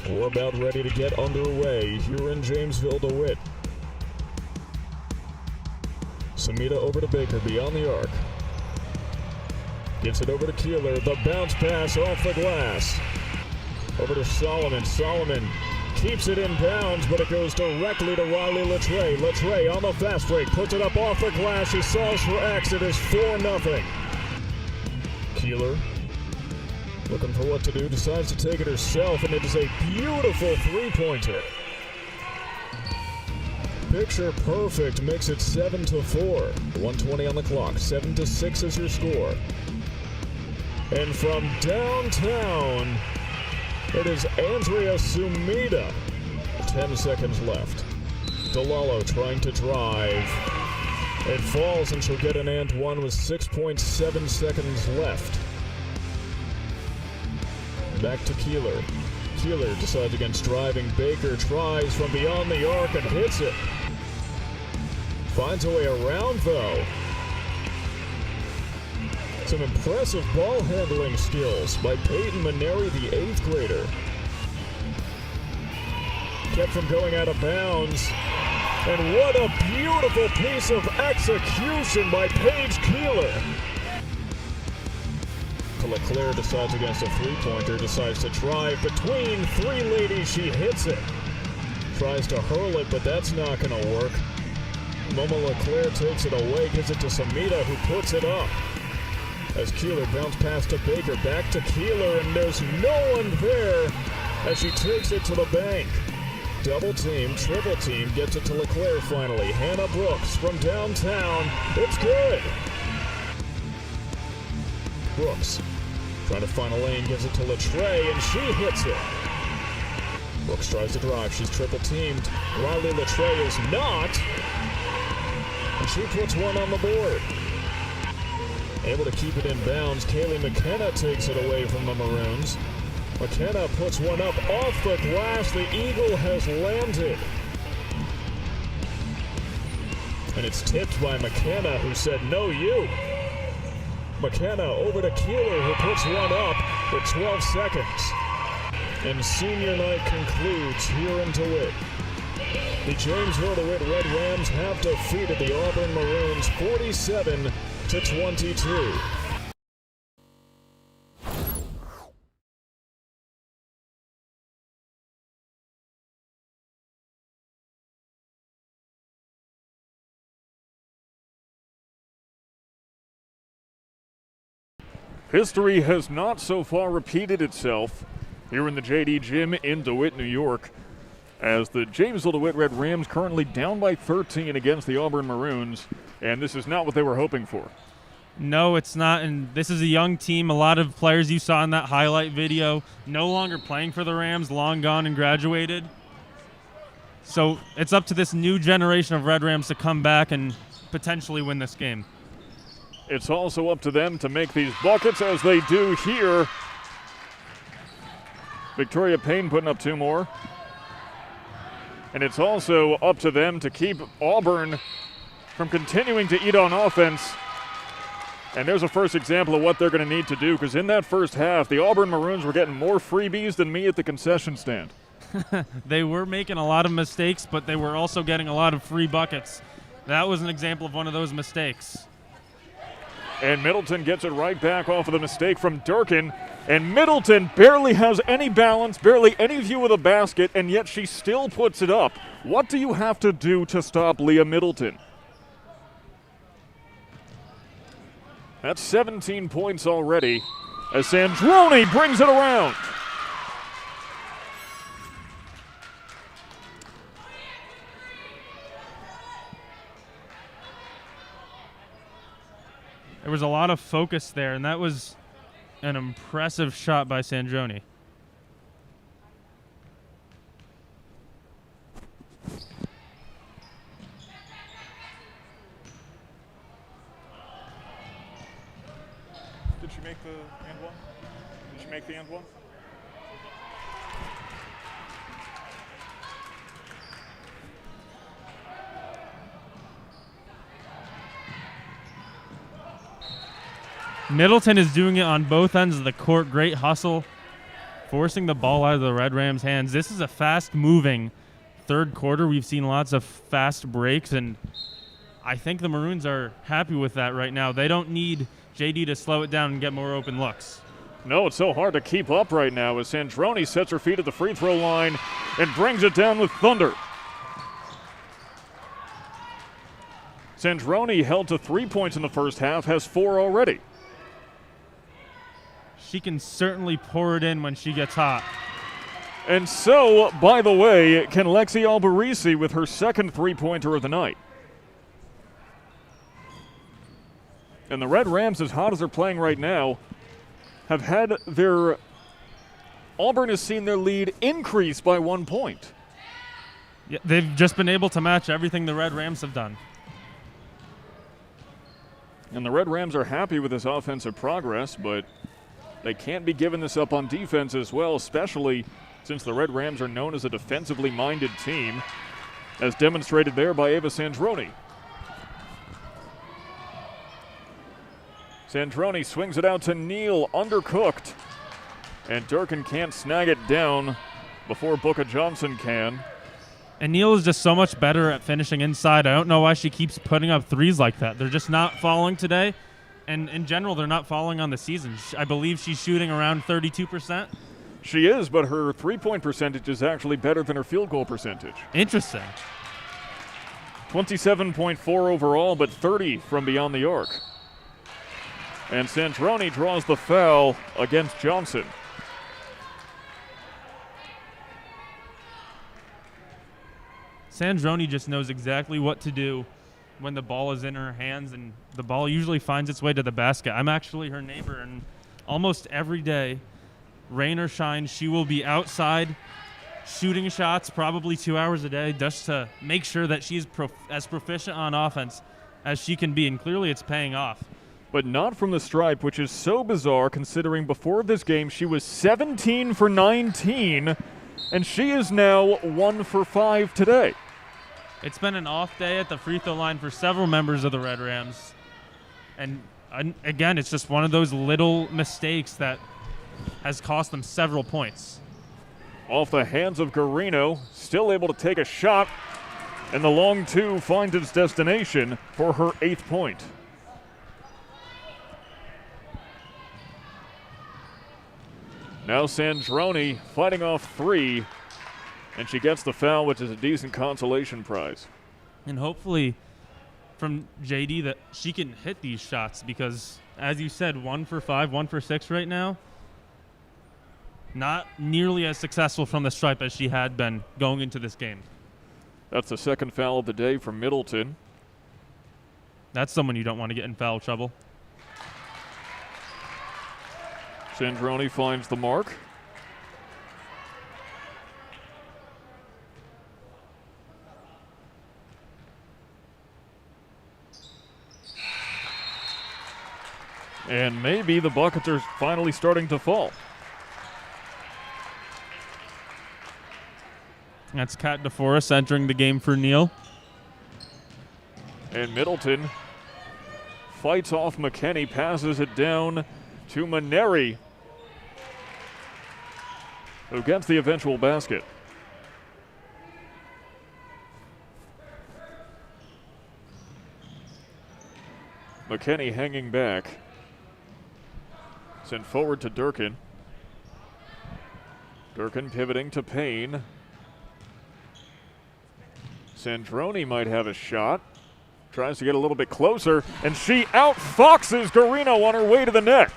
We're about ready to get underway here in Jamesville-DeWitt. Samita over to Baker beyond the arc. Gets it over to Keeler. The bounce pass off the glass. Over to Solomon. Solomon keeps it in bounds, but it goes directly to Riley Latre. Latre on the fast break. Puts it up off the glass. He solves for X. It is 4-0. Keeler looking for what to do. Decides to take it herself, and it is a beautiful three-pointer. Picture perfect. Makes it 7-4. 1:20 on the clock. 7-6 is your score. And from downtown, it is Andrea Sumida. 10 seconds left. DeLallo trying to drive. It falls, and she'll get an and one with 6.7 seconds left. Back to Keeler. Keeler decides against driving. Baker tries from beyond the arc and hits it. Finds a way around, though. Some impressive ball handling skills by Peyton Minari, the 8th grader. Kept from going out of bounds. And what a beautiful piece of execution by Paige Keeler. LeClaire decides against a three-pointer, decides to drive between three ladies. She hits it. Tries to hurl it, but that's not going to work. Momo LeClaire takes it away, gives it to Samita, who puts it up. As Keeler bounced past to Baker, back to Keeler, and there's no one there as she takes it to the bank. Double team, triple team, gets it to LeClaire finally. Hannah Brooks from downtown. It's good. Brooks trying to find a lane, gives it to Latre, and she hits it. Brooks tries to drive. She's triple teamed. Riley Latre is not. And she puts one on the board. Able to keep it in bounds. Kylie McKenna takes it away from the Maroons. McKenna puts one up off the glass. The Eagle has landed. And it's tipped by McKenna, who said, "No, you." McKenna over to Keeler, who puts one up with 12 seconds. And senior night concludes here in DeWitt. The Jamesville-DeWitt Red Rams have defeated the Auburn Maroons 47-22. History has not so far repeated itself here in the JD Gym in DeWitt, New York, as the Jamesville-DeWitt Red Rams currently down by 13 against the Auburn Maroons, and this is not what they were hoping for. No, it's not, and this is a young team. A lot of players you saw in that highlight video no longer playing for the Rams, long gone and graduated. So it's up to this new generation of Red Rams to come back and potentially win this game. It's also up to them to make these buckets, as they do here. Victoria Payne putting up two more. And it's also up to them to keep Auburn from continuing to eat on offense. And there's a first example of what they're going to need to do, because in that first half, the Auburn Maroons were getting more freebies than me at the concession stand. They were making a lot of mistakes, but they were also getting a lot of free buckets. That was an example of one of those mistakes. And Middleton gets it right back off of the mistake from Durkin. And Middleton barely has any balance, barely any view of the basket, and yet she still puts it up. What do you have to do to stop Leah Middleton? That's 17 points already as Sanjoni brings it around. There was a lot of focus there, and that was an impressive shot by Sanjoni. Did she make the and one? Did she make the and one? Middleton is doing it on both ends of the court. Great hustle forcing the ball out of the Red Rams' hands. This is a fast-moving third quarter. We've seen lots of fast breaks, and I think the Maroons are happy with that right now. They don't need JD to slow it down and get more open looks. No, it's so hard to keep up right now as Sanjoni sets her feet at the free throw line and brings it down with thunder. Sanjoni held to 3 points in the first half, has 4 already. She can certainly pour it in when she gets hot. And so, by the way, can Lexi Albarisi with her second three-pointer of the night. And the Red Rams, as hot as they're playing right now, have had their Auburn has seen their lead increase by 1 point. Yeah, they've just been able to match everything the Red Rams have done. And the Red Rams are happy with this offensive progress, but they can't be giving this up on defense as well, especially since the Red Rams are known as a defensively minded team, as demonstrated there by Ava Sanjoni. Sanjoni swings it out to Neal, undercooked. And Durkin can't snag it down before Booker Johnson can. And Neal is just so much better at finishing inside. I don't know why she keeps putting up threes like that. They're just not falling today. And in general, they're not falling on the season. I believe she's shooting around 32%. She is, but her three-point percentage is actually better than her field goal percentage. Interesting. 27.4 overall, but 30 from beyond the arc. And Sanjoni draws the foul against Johnson. Sanjoni just knows exactly what to do when the ball is in her hands, and the ball usually finds its way to the basket. I'm actually her neighbor, and almost every day, rain or shine, she will be outside shooting shots probably 2 hours a day just to make sure that she's as proficient on offense as she can be, and clearly it's paying off. But not from the stripe, which is so bizarre considering before this game she was 17 for 19, and she is now 1 for 5 today. It's been an off day at the free throw line for several members of the Red Rams. And again, it's just one of those little mistakes that has cost them several points. Off the hands of Garino, still able to take a shot, and the long two finds its destination for her 8th point. Now Sanjoni fighting off 3, and she gets the foul, which is a decent consolation prize. And hopefully from JD that she can hit these shots because, as you said, 1 for 5, 1 for 6 right now. Not nearly as successful from the stripe as she had been going into this game. That's the second foul of the day from Middleton. That's someone you don't want to get in foul trouble. Sanjoni finds the mark. And maybe the buckets are finally starting to fall. That's Kat DeForest entering the game for Neal. And Middleton fights off Mckenney, passes it down to Minari, who gets the eventual basket. Mckenney hanging back. Sent forward to Durkin. Durkin pivoting to Payne. Sanjoni might have a shot. Tries to get a little bit closer, and she outfoxes Garino on her way to the net.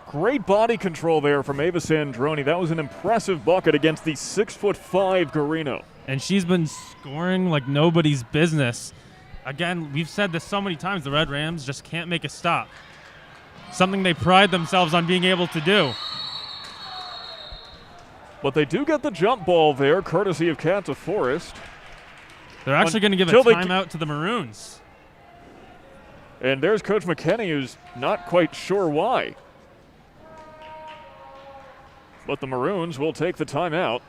Great body control there from Ava Sanjoni. That was an impressive bucket against the 6'5" Garino. And she's been scoring like nobody's business. Again, we've said this so many times, the Red Rams just can't make a stop. Something they pride themselves on being able to do. But they do get the jump ball there, courtesy of Kat DeForest. They're actually going to give a timeout to the Maroons. And there's Coach Mckenney, who's not quite sure why. But the Maroons will take the timeout.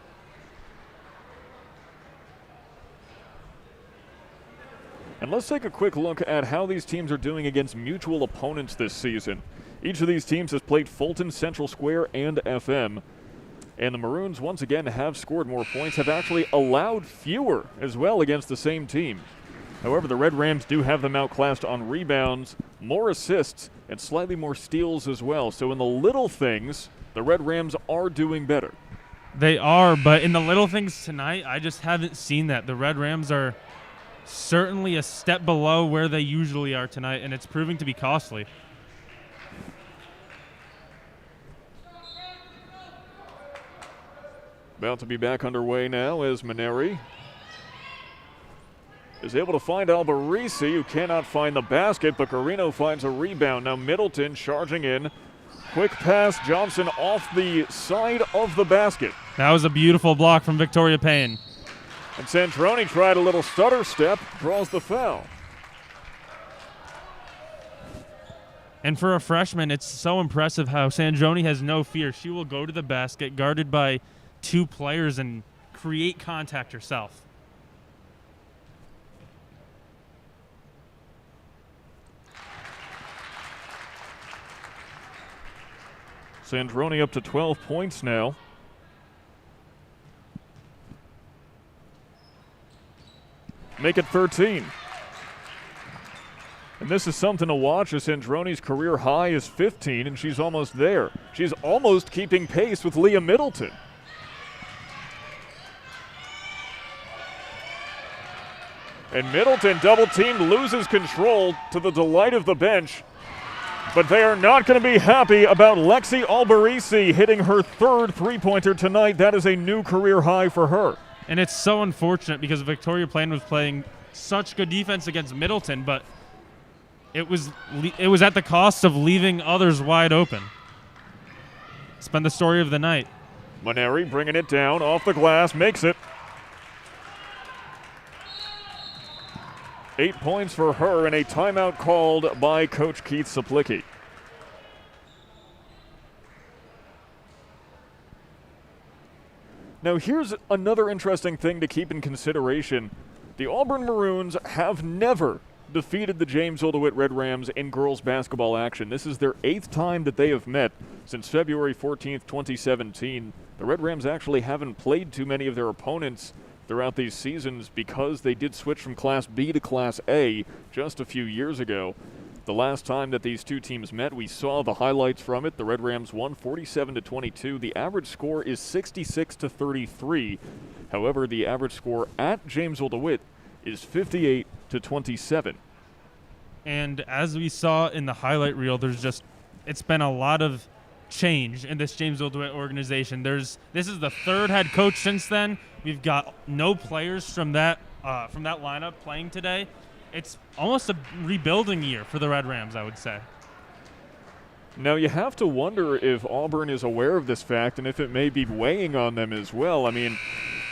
And let's take a quick look at how these teams are doing against mutual opponents this season. Each of these teams has played Fulton, Central Square, and FM. And the Maroons, once again, have scored more points, have actually allowed fewer as well against the same team. However, the Red Rams do have them outclassed on rebounds, more assists, and slightly more steals as well. So in the little things, the Red Rams are doing better. They are, but in the little things tonight, I just haven't seen that. The Red Rams are certainly a step below where they usually are tonight, and it's proving to be costly. About to be back underway now as Minari is able to find Albarisi, who cannot find the basket, but Garino finds a rebound. Now Middleton charging in. Quick pass, Johnson off the side of the basket. That was a beautiful block from Victoria Payne. And Sanjoni tried a little stutter step, draws the foul. And for a freshman, it's so impressive how Sanjoni has no fear. She will go to the basket, guarded by two players, and create contact herself. Sanjoni up to 12 points now. Make it 13. And this is something to watch, as Sanjoni's career high is 15, and she's almost there. She's almost keeping pace with Leah Middleton. And Middleton, double-teamed, loses control to the delight of the bench. But they are not going to be happy about Lexi Albarisi hitting her third three-pointer tonight. That is a new career high for her. And it's so unfortunate because Victoria Payne was playing such good defense against Middleton, but it was at the cost of leaving others wide open. It's been the story of the night. Minari bringing it down off the glass, makes it. 8 points for her, and a timeout called by Coach Keith Saplicky. Now here's another interesting thing to keep in consideration. The Auburn Maroons have never defeated the Jamesville-DeWitt Red Rams in girls basketball action. This is their 8th time that they have met since February 14th, 2017. The Red Rams actually haven't played too many of their opponents throughout these seasons because they did switch from Class B to Class A just a few years ago. The last time that these two teams met, we saw the highlights from it. The Red Rams won 47-22. The average score is 66-33. However, the average score at Jamesville-DeWitt is 58-27. And as we saw in the highlight reel, it's been a lot of change in this Jamesville-DeWitt organization. This is the third head coach since then. We've got no players from that lineup playing today. It's almost a rebuilding year for the Red Rams, I would say. Now you have to wonder if Auburn is aware of this fact and if it may be weighing on them as well. I mean,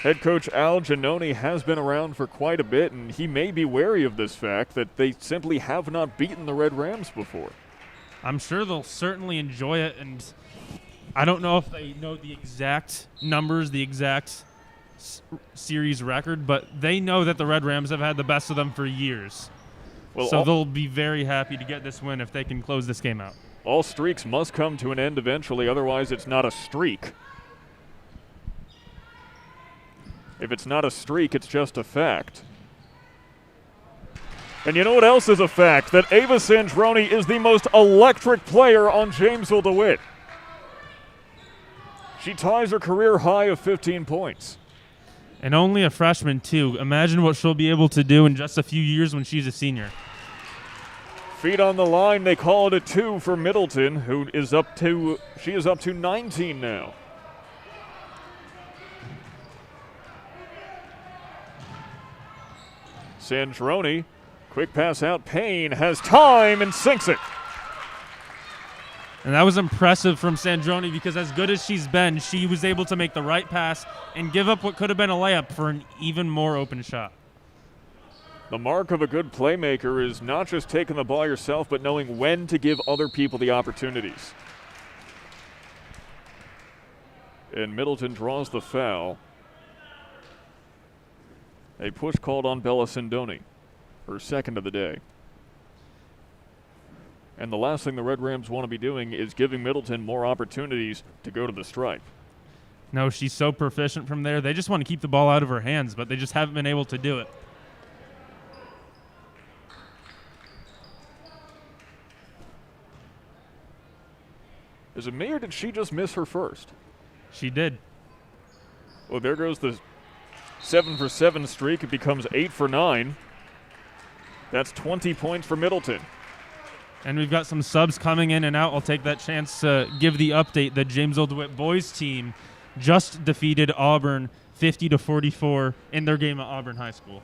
head coach Al Giannone has been around for quite a bit, and he may be wary of this fact that they simply have not beaten the Red Rams before. I'm sure they'll certainly enjoy it, and I don't know if they know the exact numbers, the exact series record, but they know that the Red Rams have had the best of them for years. Well, so they'll be very happy to get this win if they can close this game out. All streaks must come to an end eventually, otherwise it's not a streak. If it's not a streak, it's just a fact. And you know what else is a fact? That Ava Sanjoni is the most electric player on Jamesville-DeWitt. She ties her career high of 15 points. And only a freshman, too. Imagine what she'll be able to do in just a few years when she's a senior. Feet on the line, they call it a 2 for Middleton, who is up to 19 now. Sanjoni, quick pass out, Payne has time and sinks it. And that was impressive from Sanjoni because as good as she's been, she was able to make the right pass and give up what could have been a layup for an even more open shot. The mark of a good playmaker is not just taking the ball yourself, but knowing when to give other people the opportunities. And Middleton draws the foul. A push called on Bella Sindoni, her second of the day. And the last thing the Red Rams want to be doing is giving Middleton more opportunities to go to the stripe. No, she's so proficient from there. They just want to keep the ball out of her hands, but they just haven't been able to do it. Is it me or did she just miss her first? She did. Well, there goes the 7-for-7 streak. It becomes 8 for 9. That's 20 points for Middleton. And we've got some subs coming in and out. I'll take that chance to give the update. The Jamesville-DeWitt boys team just defeated Auburn 50-44 in their game at Auburn High School.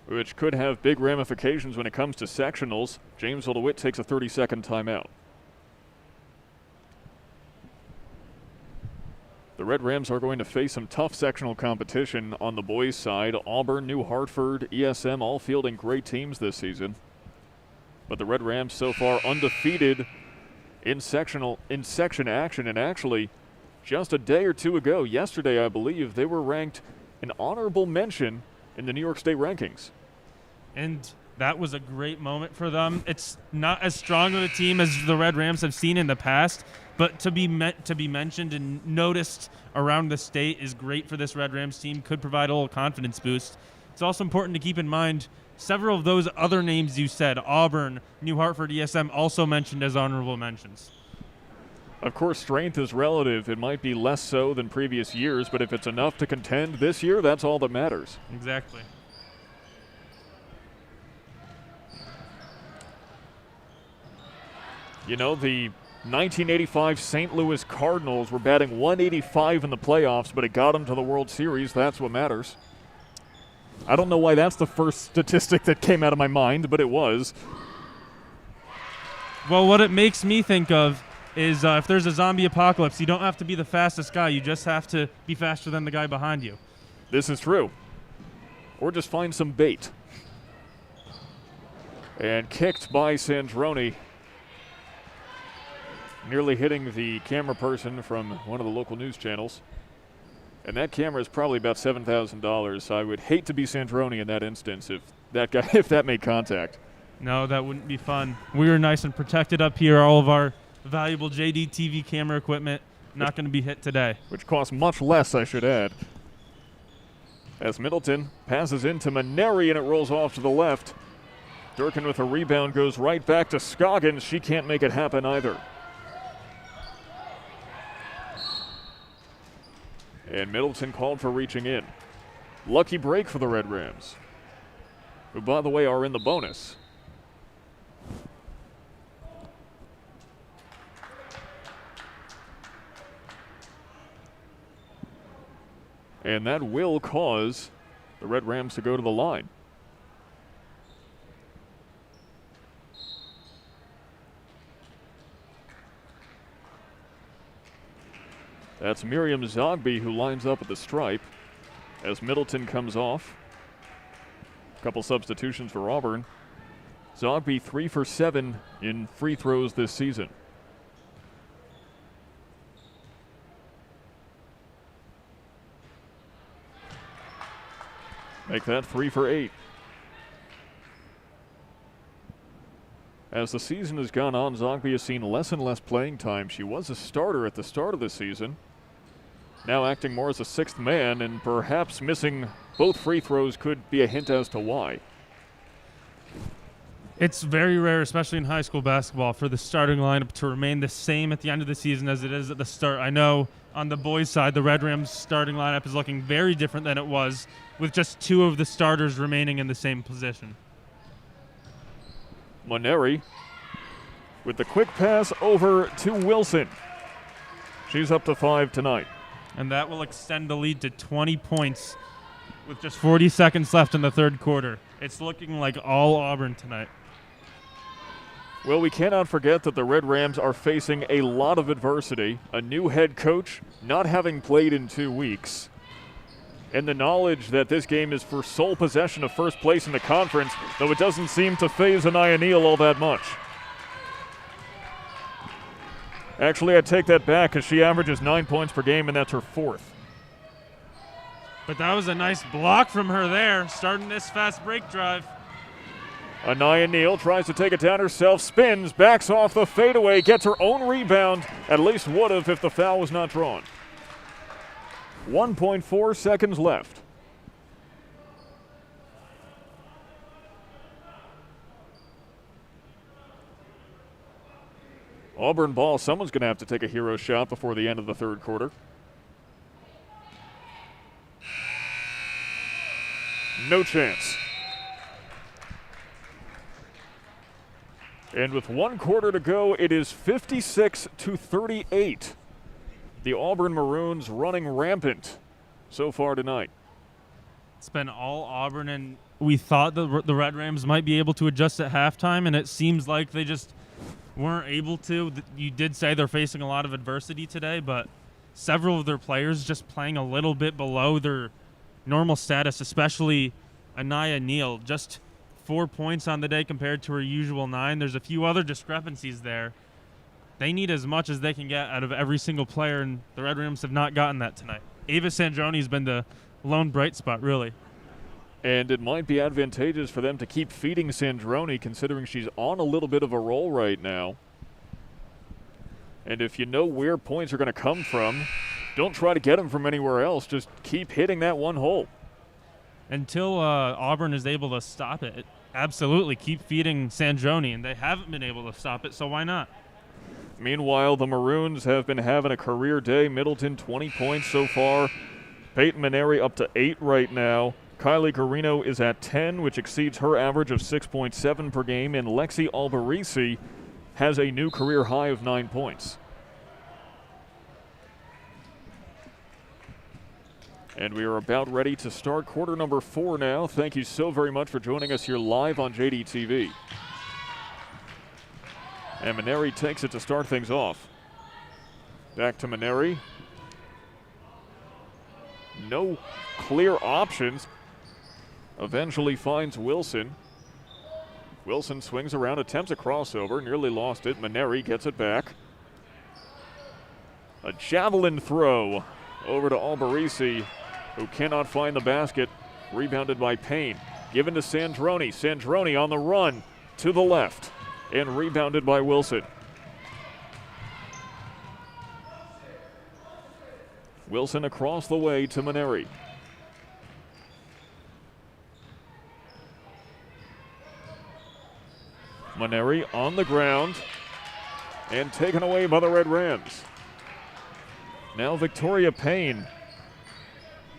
Which could have big ramifications when it comes to sectionals. Jamesville-DeWitt takes a 30-second timeout. The Red Rams are going to face some tough sectional competition on the boys' side. Auburn, New Hartford, ESM all fielding great teams this season. But the Red Rams so far undefeated in section action. And actually, just a day or two ago, yesterday I believe, they were ranked an honorable mention in the New York State rankings. And that was a great moment for them. It's not as strong of a team as the Red Rams have seen in the past, but to be mentioned and noticed around the state is great for this Red Rams team, could provide a little confidence boost. It's also important to keep in mind several of those other names you said, Auburn, New Hartford, ESM, also mentioned as honorable mentions. Of course, strength is relative. It might be less so than previous years, but if it's enough to contend this year, that's all that matters. Exactly. You know, the 1985 St. Louis Cardinals were batting 185 in the playoffs, but it got them to the World Series. That's what matters. I don't know why that's the first statistic that came out of my mind, but it was. Well, what it makes me think of is if there's a zombie apocalypse, you don't have to be the fastest guy. You just have to be faster than the guy behind you. This is true. Or just find some bait. And kicked by Sanjoni. Nearly hitting the camera person from one of the local news channels. And that camera is probably about $7,000. I would hate to be Sanjoni in that instance if that made contact. No, that wouldn't be fun. We were nice and protected up here. All of our valuable JD TV camera equipment not going to be hit today. Which costs much less, I should add. As Middleton passes into Minari and it rolls off to the left. Durkin with a rebound goes right back to Scoggins. She can't make it happen either. And Middleton called for reaching in. Lucky break for the Red Rams, who, by the way, are in the bonus. And that will cause the Red Rams to go to the line. That's Miriam Zogby who lines up at the stripe as Middleton comes off. A couple substitutions for Auburn. Zogby 3 for 7 in free throws this season. Make that 3 for 8. As the season has gone on, Zogby has seen less and less playing time. She was a starter at the start of the season. Now acting more as a sixth man, and perhaps missing both free throws could be a hint as to why. It's very rare, especially in high school basketball, for the starting lineup to remain the same at the end of the season as it is at the start. I know on the boys' side, the Red Rams starting lineup is looking very different than it was, with just two of the starters remaining in the same position. Minari with the quick pass over to Wilson. She's up to 5 tonight. And that will extend the lead to 20 points with just 40 seconds left in the third quarter. It's looking like all Auburn tonight. Well, we cannot forget that the Red Rams are facing a lot of adversity. A new head coach, not having played in 2 weeks. And the knowledge that this game is for sole possession of first place in the conference, though it doesn't seem to faze Anaya Neal all that much. Actually, I take that back because she averages 9 points per game, and that's her 4th. But that was a nice block from her there, starting this fast break drive. Anaya Neal tries to take it down herself, spins, backs off the fadeaway, gets her own rebound, at least would have if the foul was not drawn. 1.4 seconds left. Auburn ball, someone's going to have to take a hero shot before the end of the third quarter. No chance. And with 1 quarter to go, it is 56-38. The Auburn Maroons running rampant so far tonight. It's been all Auburn, and we thought the Red Rams might be able to adjust at halftime, and it seems like they just weren't able to. You did say they're facing a lot of adversity today, but several of their players just playing a little bit below their normal status, especially Anaya Neal, just 4 points on the day compared to her usual 9. There's a few other discrepancies there. They need as much as they can get out of every single player, and the Red Rams have not gotten that tonight. Ava Sanjoni has been the lone bright spot, really. And it might be advantageous for them to keep feeding Sanjoni, considering she's on a little bit of a roll right now. And if you know where points are going to come from, don't try to get them from anywhere else. Just keep hitting that one hole. Until Auburn is able to stop it, absolutely keep feeding Sanjoni, and they haven't been able to stop it, so why not? Meanwhile, the Maroons have been having a career day. Middleton, 20 points so far. Peyton Minari up to 8 right now. Kylie Garino is at 10, which exceeds her average of 6.7 per game, and Lexi Albarisi has a new career high of 9 points. And we are about ready to start quarter number 4 now. Thank you so very much for joining us here live on JDTV. And Minari takes it to start things off. Back to Minari. No clear options. Eventually finds Wilson. Wilson swings around, attempts a crossover, nearly lost it. Minari gets it back. A javelin throw over to Albarisi, who cannot find the basket. Rebounded by Payne. Given to Sanjoni. Sanjoni on the run to the left. And rebounded by Wilson. Wilson across the way to Minari. Minari on the ground and taken away by the Red Rams. Now Victoria Payne,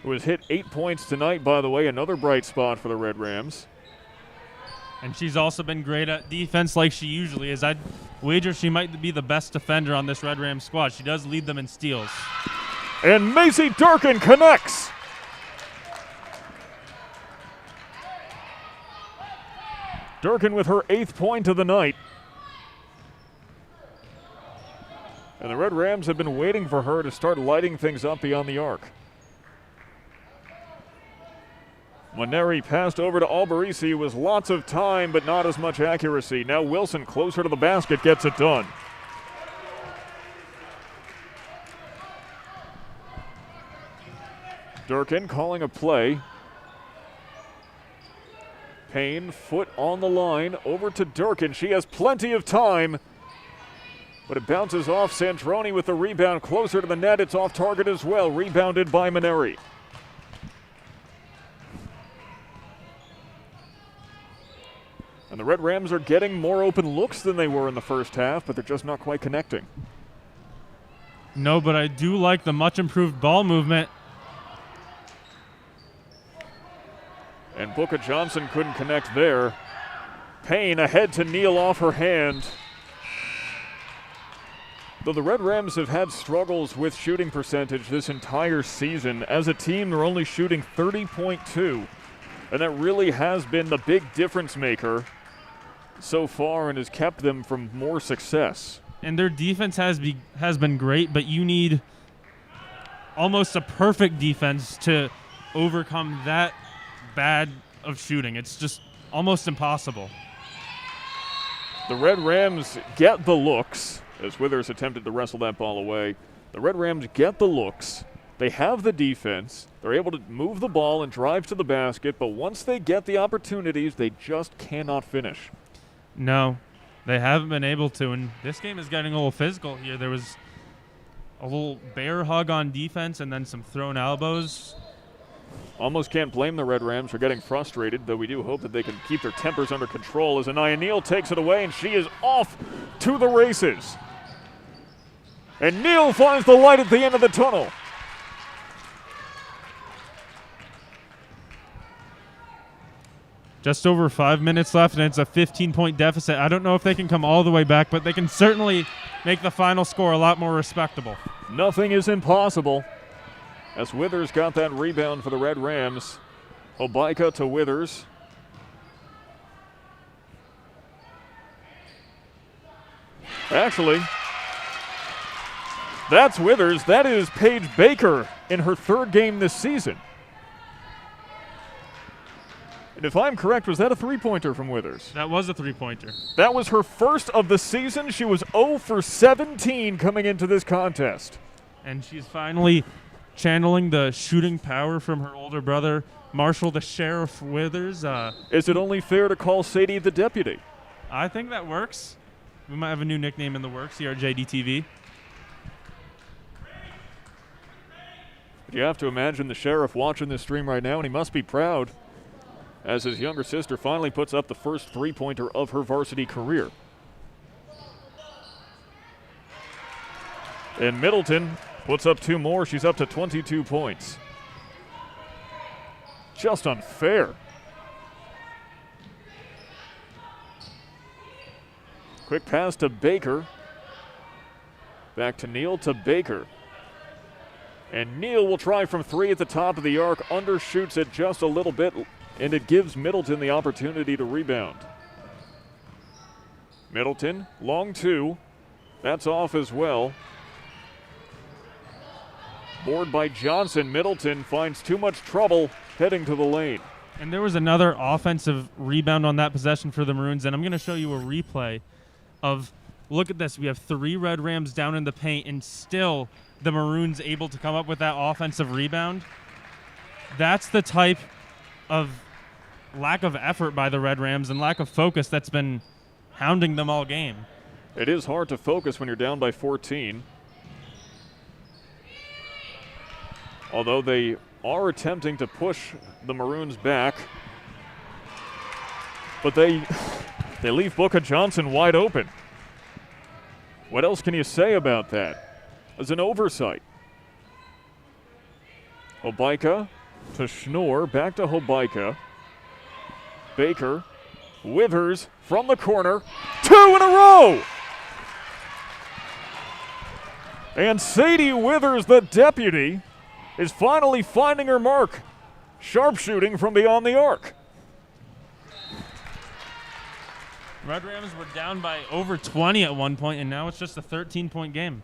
who has hit 8 points tonight, by the way, another bright spot for the Red Rams. And she's also been great at defense like she usually is. I'd wager she might be the best defender on this Red Rams squad. She does lead them in steals. And Macy Durkin connects. Durkin with her 8th point of the night. And the Red Rams have been waiting for her to start lighting things up beyond the arc. Minari passed over to Albarisi with lots of time, but not as much accuracy. Now Wilson closer to the basket gets it done. Durkin calling a play. Payne, foot on the line, over to Durkin. She has plenty of time, but it bounces off. Sanjoni with the rebound closer to the net. It's off target as well, rebounded by Minari. And the Red Rams are getting more open looks than they were in the first half, but they're just not quite connecting. No, but I do like the much improved ball movement. And Booker Johnson couldn't connect there. Payne ahead to Neal off her hand. Though the Red Rams have had struggles with shooting percentage this entire season, as a team they're only shooting 30.2. And that really has been the big difference maker so far and has kept them from more success. And their defense has been great, but you need almost a perfect defense to overcome that bad of shooting. It's just almost impossible. The Red Rams get the looks, as Withers attempted to wrestle that ball away. The Red Rams get the looks, They have the defense. They're able to move the ball and drive to the basket, but once they get the opportunities, they just cannot finish. No, they haven't been able to, and this game is getting a little physical here. There was a little bear hug on defense and then some thrown elbows. Almost can't blame the Red Rams for getting frustrated, though we do hope that they can keep their tempers under control as Anaya Neal takes it away, and she is off to the races. And Neal finds the light at the end of the tunnel. Just over 5 minutes left, and it's a 15-point deficit. I don't know if they can come all the way back, but they can certainly make the final score a lot more respectable. Nothing is impossible. As Withers got that rebound for the Red Rams. Obaika to Withers. Actually, that's Withers. That is Paige Baker in her third game this season. And if I'm correct, was that a three-pointer from Withers? That was a three-pointer. That was her first of the season. She was 0 for 17 coming into this contest. And she's finally channeling the shooting power from her older brother, Marshall the Sheriff Withers. Is it only fair to call Sadie the deputy? I think that works. We might have a new nickname in the works here at JDTV. You have to imagine the sheriff watching this stream right now, and he must be proud as his younger sister finally puts up the first three-pointer of her varsity career. And Middleton puts up two more. She's up to 22 points. Just unfair. Quick pass to Baker. Back to Neal to Baker. And Neal will try from three at the top of the arc, undershoots it just a little bit, and it gives Middleton the opportunity to rebound. Middleton, long two. That's off as well. Board by Johnson. Middleton finds too much trouble heading to the lane. And there was another offensive rebound on that possession for the Maroons, and I'm going to show you a replay of, look at this, we have 3 Red Rams down in the paint, and still the Maroons able to come up with that offensive rebound. That's the type of lack of effort by the Red Rams and lack of focus that's been hounding them all game. It is hard to focus when you're down by 14. Although they are attempting to push the Maroons back. But they leave Booker Johnson wide open. What else can you say about that? It's an oversight. Obaika to Schnorr, back to Obaika. Baker, Withers from the corner, 2 in a row! And Sadie Withers, the deputy, is finally finding her mark. Sharpshooting from beyond the arc. Red Rams were down by over 20 at one point, and now it's just a 13-point game.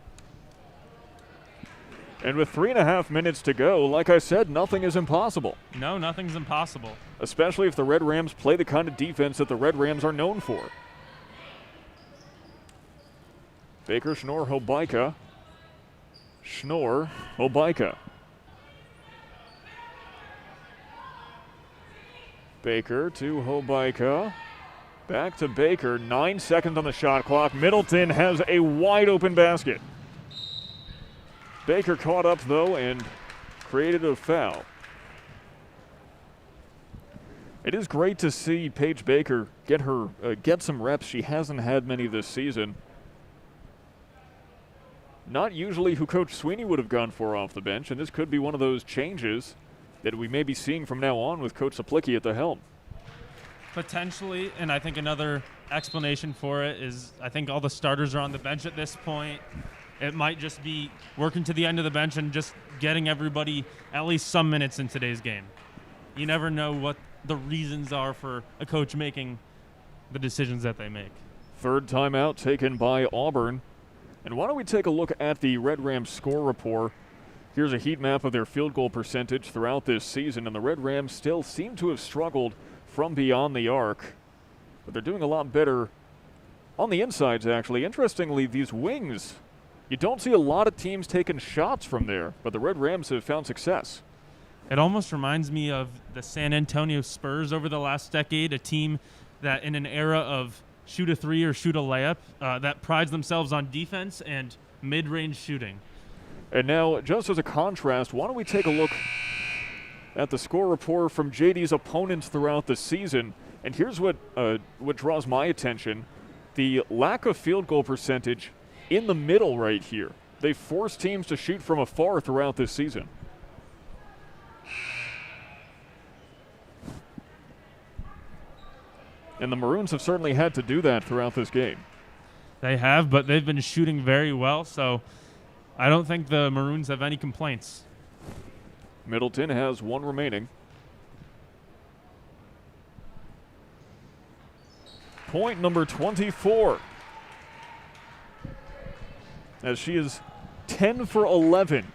And with 3.5 minutes to go, like I said, nothing is impossible. No, nothing's impossible. Especially if the Red Rams play the kind of defense that the Red Rams are known for. Baker, Schnorr, Obaika. Schnorr, Obaika. Baker to Obaika. Back to Baker. 9 seconds on the shot clock. Middleton has a wide open basket. Baker caught up, though, and created a foul. It is great to see Paige Baker get some reps. She hasn't had many this season. Not usually who Coach Sweeney would have gone for off the bench, and this could be one of those changes that we may be seeing from now on with Coach Saplicky at the helm. Potentially, and I think another explanation for it is I think all the starters are on the bench at this point. It might just be working to the end of the bench and just getting everybody at least some minutes in today's game. You never know what the reasons are for a coach making the decisions that they make. Third timeout taken by Auburn. And why don't we take a look at the Red Rams score report. Here's a heat map of their field goal percentage throughout this season, and the Red Rams still seem to have struggled from beyond the arc. But they're doing a lot better on the insides, actually. Interestingly, these wings You don't see a lot of teams taking shots from there, but the Red Rams have found success. It almost reminds me of the San Antonio Spurs over the last decade, a team that in an era of shoot a three or shoot a layup that prides themselves on defense and mid-range shooting. And now, just as a contrast, why don't we take a look at the score report from JD's opponents throughout the season. And here's what draws my attention. The lack of field goal percentage in the middle right here. They force teams to shoot from afar throughout this season. And the Maroons have certainly had to do that throughout this game. They have, but they've been shooting very well, so I don't think the Maroons have any complaints. Middleton has one remaining. Point number 24. As she is 10 for 11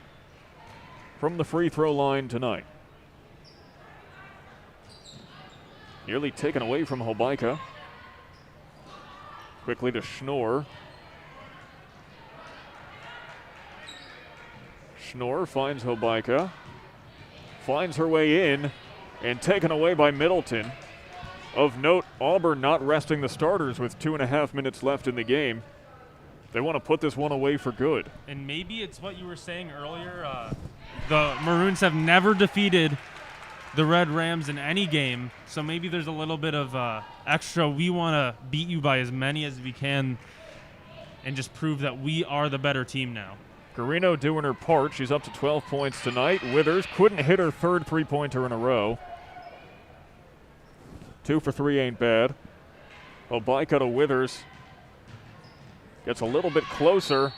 from the free throw line tonight. Nearly taken away from Hobaika. Quickly to Schnorr. Schnorr finds Hobaika. Finds her way in and taken away by Middleton. Of note, Auburn not resting the starters with 2.5 minutes left in the game. They want to put this one away for good. And maybe it's what you were saying earlier. The Maroons have never defeated the Red Rams in any game, so maybe there's a little bit of extra. We want to beat you by as many as we can and just prove that we are the better team now. Garino doing her part. She's up to 12 points tonight. Withers couldn't hit her third three-pointer in a row. 2 for 3 ain't bad. Hobaika to Withers. Gets a little bit closer.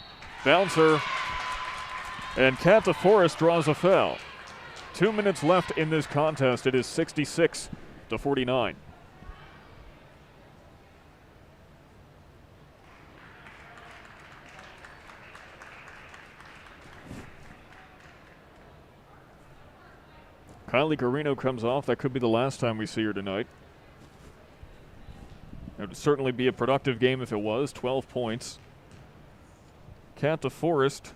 Bouncer. And Kat DeForest draws a foul. 2 minutes left in this contest. It is 66-49. Kylie Garino comes off. That could be the last time we see her tonight. It would certainly be a productive game if it was. 12 points. Kat DeForest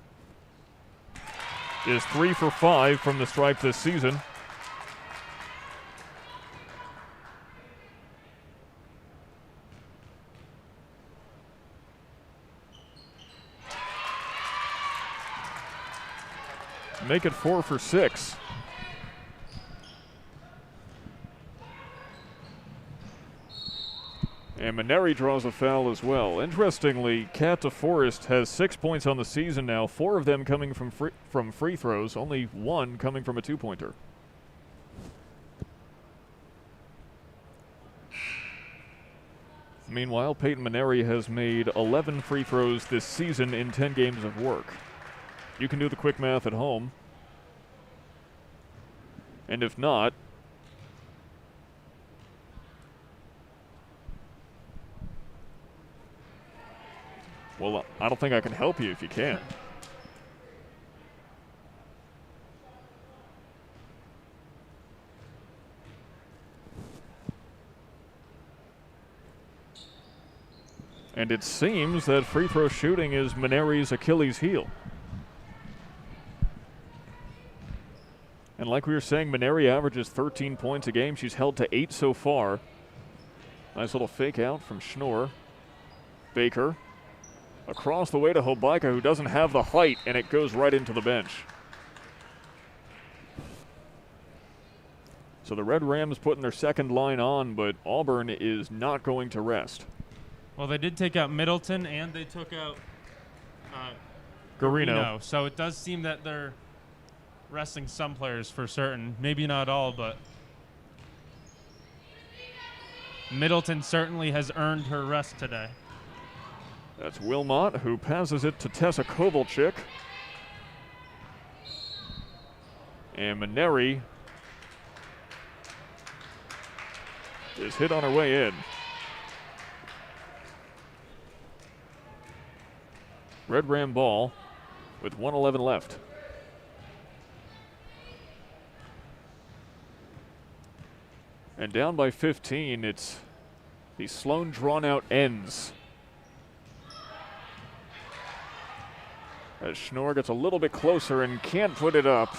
is 3 for 5 from the stripe this season. Make it 4 for 6. And Minari draws a foul as well. Interestingly, Kat DeForest has 6 points on the season now, 4 of them coming from free throws, only 1 coming from a two-pointer. Meanwhile, Peyton Minari has made 11 free throws this season in 10 games of work. You can do the quick math at home. And if not, well, I don't think I can help you if you can. And it seems that free throw shooting is Minari's Achilles heel. And like we were saying, Minari averages 13 points a game. She's held to 8 so far. Nice little fake out from Schnorr. Baker. Across the way to Hobaika, who doesn't have the height, and it goes right into the bench. So the Red Rams putting their second line on, but Auburn is not going to rest. Well, they did take out Middleton, and they took out Garino. So it does seem that they're resting some players for certain. Maybe not all, but Middleton certainly has earned her rest today. That's Wilmot, who passes it to Tessa Kovalchik. And Minari is hit on her way in. Red Ram ball with 1:11 left. And down by 15, it's the Sloan drawn-out ends. As Schnorr gets a little bit closer and can't put it up.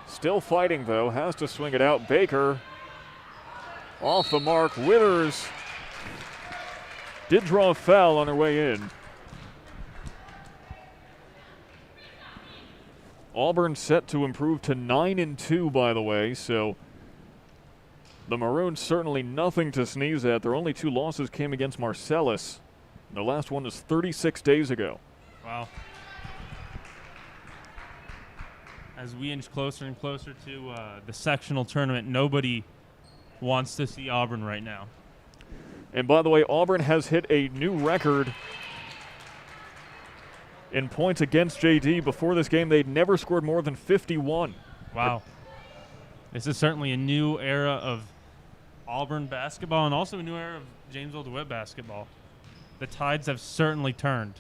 Still fighting, though. Has to swing it out. Baker off the mark. Withers did draw a foul on her way in. Auburn set to improve to 9-2, by the way, so the Maroons certainly nothing to sneeze at. Their only 2 losses came against Marcellus. Their last one was 36 days ago. Wow. As we inch closer and closer to the sectional tournament, nobody wants to see Auburn right now. And by the way, Auburn has hit a new record in points against JD. Before this game, they'd never scored more than 51. Wow. This is certainly a new era of Auburn basketball and also a new era of Jamesville-DeWitt basketball. The tides have certainly turned.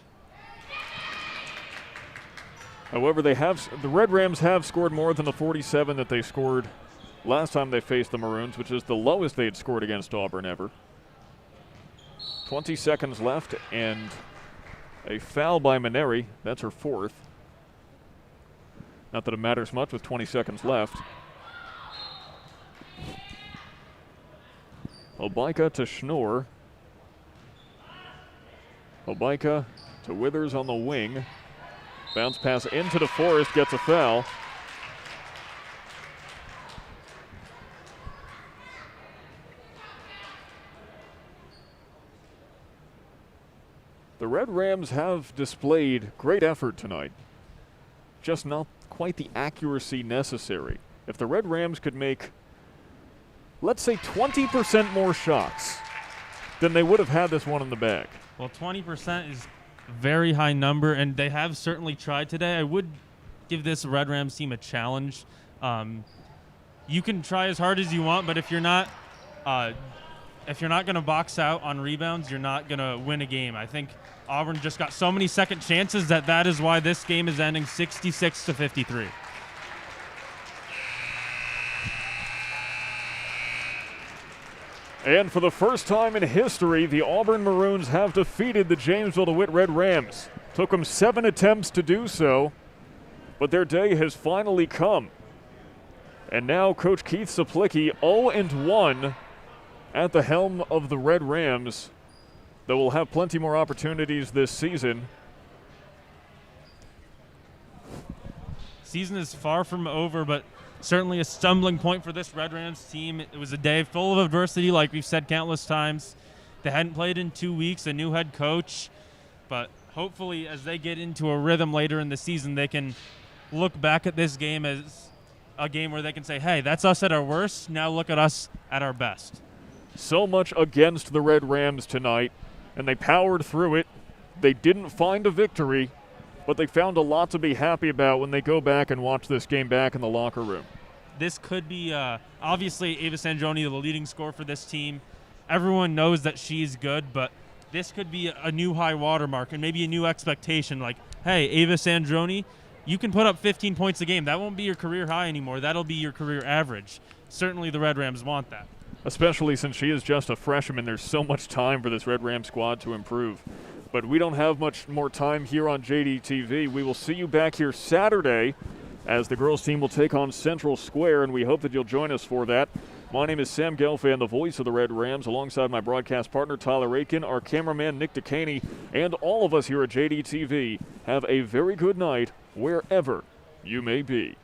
However, the Red Rams have scored more than the 47 that they scored last time they faced the Maroons, which is the lowest they had scored against Auburn ever. 20 seconds left, and a foul by Minari. That's her 4th. Not that it matters much with 20 seconds left. Obaika to Schnorr. Obaika to Withers on the wing. Bounce pass into DeForest, gets a foul. The Red Rams have displayed great effort tonight, just not quite the accuracy necessary. If the Red Rams could make, let's say, 20% more shots, then they would have had this one in the bag. Well, 20% is a very high number, and they have certainly tried today. I would give this Red Rams team a challenge. You can try as hard as you want, but if you're not going to box out on rebounds, you're not going to win a game. I think Auburn just got so many second chances that is why this game is ending 66-53. And for the first time in history, the Auburn Maroons have defeated the Jamesville-DeWitt Red Rams. Took them 7 attempts to do so, but their day has finally come. And now Coach Keith Saplicky 0-1 at the helm of the Red Rams. They will have plenty more opportunities this season. Season is far from over, but certainly a stumbling point for this Red Rams team. It was a day full of adversity, like we've said countless times. They hadn't played in 2 weeks, a new head coach. But hopefully as they get into a rhythm later in the season, they can look back at this game as a game where they can say, hey, that's us at our worst. Now look at us at our best. So much against the Red Rams tonight, and they powered through it. They didn't find a victory, but they found a lot to be happy about when they go back and watch this game back in the locker room. This could be, obviously, Ava Sanjoni, the leading scorer for this team. Everyone knows that she's good, but this could be a new high watermark and maybe a new expectation. Like, hey, Ava Sanjoni, you can put up 15 points a game. That won't be your career high anymore. That'll be your career average. Certainly the Red Rams want that. Especially since she is just a freshman. There's so much time for this Red Ram squad to improve. But we don't have much more time here on JDTV. We will see you back here Saturday as the girls team will take on Central Square, and we hope that you'll join us for that. My name is Sam Gelfand, the voice of the Red Rams, alongside my broadcast partner Tyler Aitken, our cameraman Nick DeCaney, and all of us here at JDTV. Have a very good night wherever you may be.